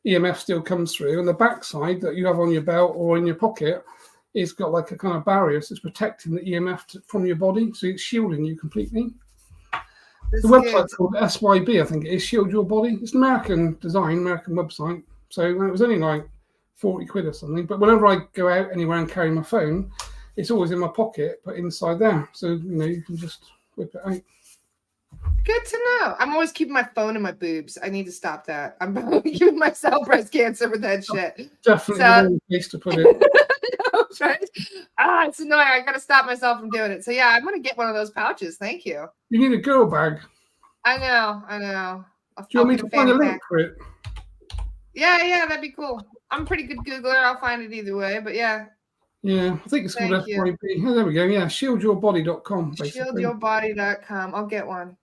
EMF still comes through. And the back side that you have on your belt or in your pocket, it's got like a kind of barrier. So it's protecting the EMF from your body. So it's shielding you completely. The website's called SYB, I think it is, Shield Your Body. It's an American design, American website. So it was only like 40 quid or something. But whenever I go out anywhere and carry my phone, it's always in my pocket, but inside there. So, you can just whip it out. Good to know. I'm always keeping my phone in my boobs. I need to stop that. I'm giving myself breast cancer with that shit. Definitely the wrong place to put it. Right? It's annoying. I gotta stop myself from doing it. So yeah, I'm gonna get one of those pouches. Thank you. You need a girl bag. I know. Do you want me to find a link for it? Yeah, that'd be cool. I'm a pretty good Googler. I'll find it either way, but yeah. Yeah, I think it's called FYP. Oh, there we go. Yeah, shieldyourbody.com. Shieldyourbody.com. I'll get one.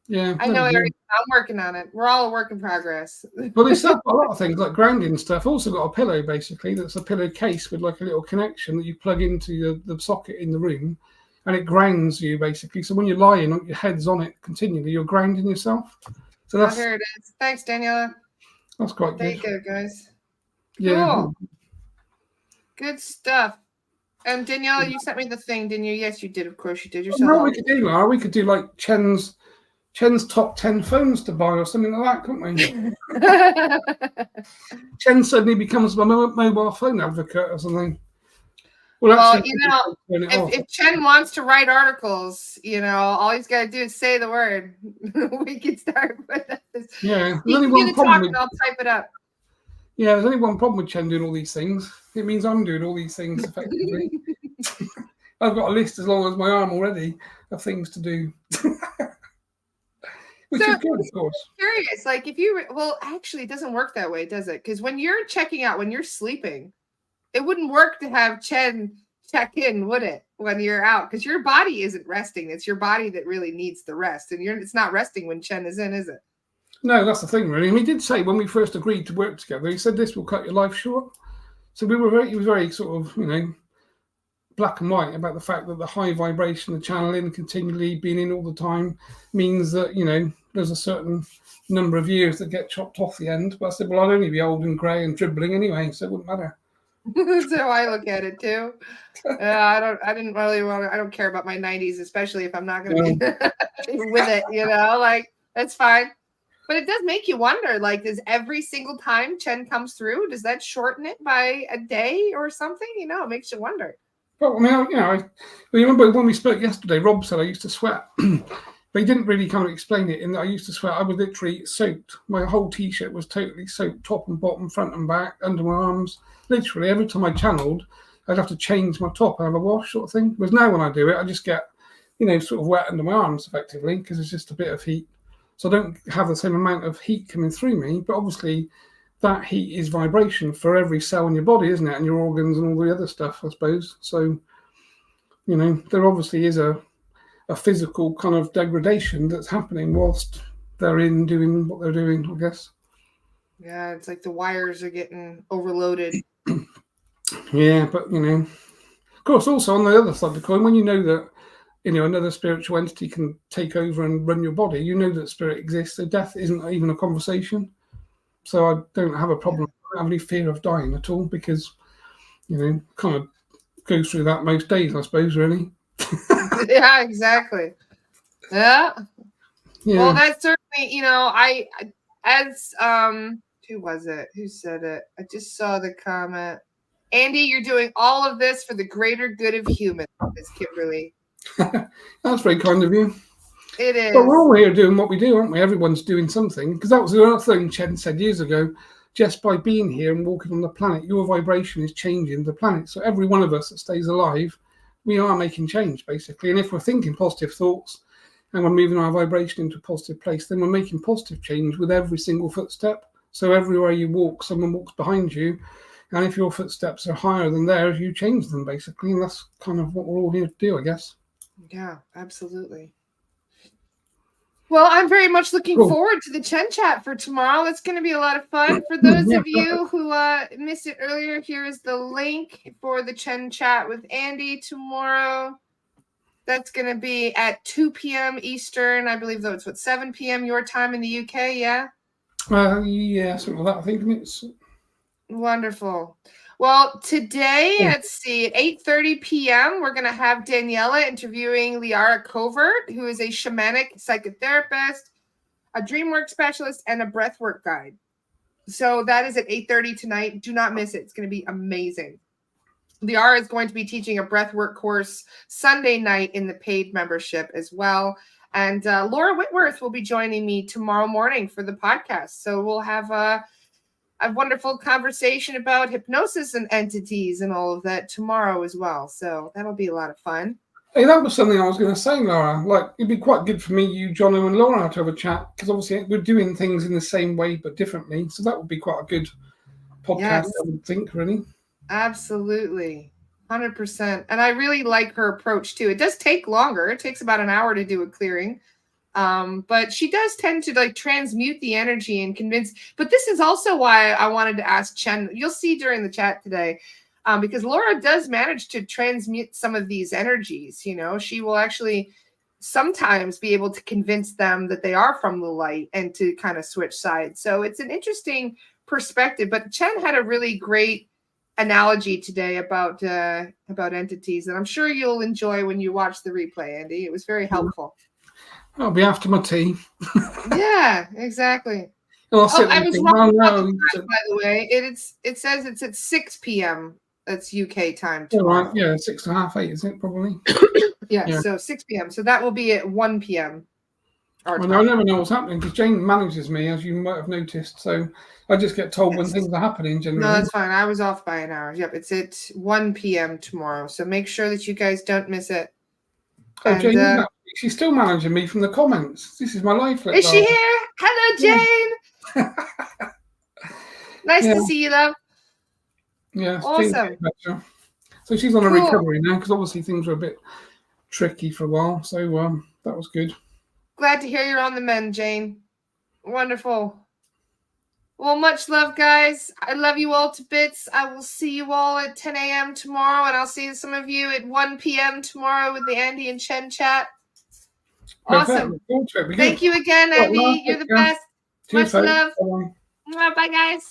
Yeah. I know, Eric. I'm working on it. We're all a work in progress. Well, they sell a lot of things like grounding stuff. Also got a pillow basically that's a pillow case with like a little connection that you plug into the socket in the room, and it grounds you basically. So when you're lying, your head's on it continually. You're grounding yourself. So Oh, that's here it is. Thanks, Daniela. quite There good. you go, guys. Yeah. Cool. Good stuff. And Daniela, you sent me the thing, didn't you? Yes, you did. Of course, you did. You're so Well, we could do, Lara, we could do like Chen's top 10 phones to buy or something like that, couldn't we? Chen suddenly becomes a mobile phone advocate or something. Well, actually, if Chen wants to write articles, all he's got to do is say the word. We can start with this. Yeah, he can do the talk and I'll type it up. Yeah, there's only one problem with Chen doing all these things. It means I'm doing all these things effectively. I've got a list as long as my arm already of things to do. Which is good, of course. Curious, like actually, it doesn't work that way, does it? Because when you're checking out, when you're sleeping, it wouldn't work to have Chen check in, would it? When you're out, because your body isn't resting. It's your body that really needs the rest, and it's not resting when Chen is in, is it? No, that's the thing, really. And he did say when we first agreed to work together, he said this will cut your life short. So he was very sort of, black and white about the fact that the high vibration, the channeling continually being in all the time means that, there's a certain number of years that get chopped off the end. But I said, well, I'd only be old and grey and dribbling anyway, so it wouldn't matter. That's how I look at it too. I don't care about my 90s, especially if I'm not going to be with it, like that's fine. But it does make you wonder, like, does every single time Chen comes through, does that shorten it by a day or something? It makes you wonder. Well, I mean, I remember when we spoke yesterday, Rob said I used to sweat. But he didn't really kind of explain it in that I used to sweat. I was literally soaked. My whole T-shirt was totally soaked, top and bottom, front and back, under my arms. Literally, every time I channeled, I'd have to change my top and have a wash sort of thing. Whereas now when I do it, I just get, sort of wet under my arms effectively because it's just a bit of heat. So I don't have the same amount of heat coming through me. But obviously, that heat is vibration for every cell in your body, isn't it? And your organs and all the other stuff, I suppose. So, there obviously is a physical kind of degradation that's happening whilst they're in doing what they're doing, I guess. Yeah, it's like the wires are getting overloaded. Yeah, but of course, also on the other side of the coin, when you know that another spiritual entity can take over and run your body, that spirit exists. So death isn't even a conversation. So I don't have a problem. I don't have any fear of dying at all because kind of go through that most days, I suppose, really. Yeah, exactly. Yeah. Well, that's certainly, who was it? Who said it? I just saw the comment. Andy, you're doing all of this for the greater good of humans, Miss Kimberly. That's very kind of you. It is. But we're all here doing what we do, aren't we? Everyone's doing something. Because that was the other thing Chen said years ago. Just by being here and walking on the planet, your vibration is changing the planet. So every one of us that stays alive, we are making change, basically. And if we're thinking positive thoughts and we're moving our vibration into a positive place, then we're making positive change with every single footstep. So everywhere you walk, someone walks behind you. And if your footsteps are higher than theirs, you change them, basically. And that's kind of what we're all here to do, I guess. Yeah, absolutely. Well, I'm very much looking forward to the Chen chat for tomorrow. It's going to be a lot of fun. For those of you who missed it earlier, here is the link for the Chen chat with Andy tomorrow. That's going to be at 2 p.m. Eastern. I believe, though, it's 7 p.m. your time in the UK, yeah? Yeah, something like that. I think it's wonderful. Well, today, let's see, at 8:30 p.m., we're going to have Daniela interviewing Liara Covert, who is a shamanic psychotherapist, a dreamwork specialist, and a breathwork guide. So that is at 8:30 tonight. Do not miss it. It's going to be amazing. Liara is going to be teaching a breathwork course Sunday night in the paid membership as well. And Laura Whitworth will be joining me tomorrow morning for the podcast. So we'll have a wonderful conversation about hypnosis and entities and all of that tomorrow as well. So that'll be a lot of fun. Hey, that was something I was going to say, Laura. Like, it'd be quite good for me, you, Jono, and Laura to have a chat because obviously we're doing things in the same way but differently. So that would be quite a good podcast, I would think, really. Absolutely. 100%. And I really like her approach too. It does take longer. It takes about an hour to do a clearing. But she does tend to like transmute the energy and convince. But this is also why I wanted to ask Chen. You'll see during the chat today, because Laura does manage to transmute some of these energies. You know, she will actually sometimes be able to convince them that they are from the light and to kind of switch sides. So it's an interesting perspective. But Chen had a really great analogy today about entities, and I'm sure you'll enjoy when you watch the replay, Andy. It was very helpful. I'll be after my tea. Yeah, exactly. And I'll sit I there was and wrong think, about "Oh, the no, time, by the way. It says it's at 6 p.m. That's UK time all tomorrow. right, yeah, 6 to half 8, is it probably? Yeah, Yeah. so 6 p.m. So that will be at 1 p.m. our Well, time. I never know what's happening because Jane manages me, as you might have noticed. So I just get told when Yes. things are happening generally. No, that's fine. I was off by an hour. Yep, it's at 1 p.m. tomorrow. So make sure that you guys don't miss it. Oh, And, Jane, she's still managing me from the comments. This is my life. is she here? Hello, Jane. Nice Yeah. to see you, love. Yeah, Awesome. So she's on a Cool. recovery now because obviously things were a bit tricky for a while. So that was good. Glad to hear you're on the mend, Jane. Wonderful. Well, much love, guys. I love you all to bits. I will see you all at 10 a.m. tomorrow, and I'll see some of you at 1 p.m. tomorrow with the Andy and Chen chat. Awesome. Perfect. Thank you again, Andy. You're the best. Cheers, Much love. Bye. Bye, guys.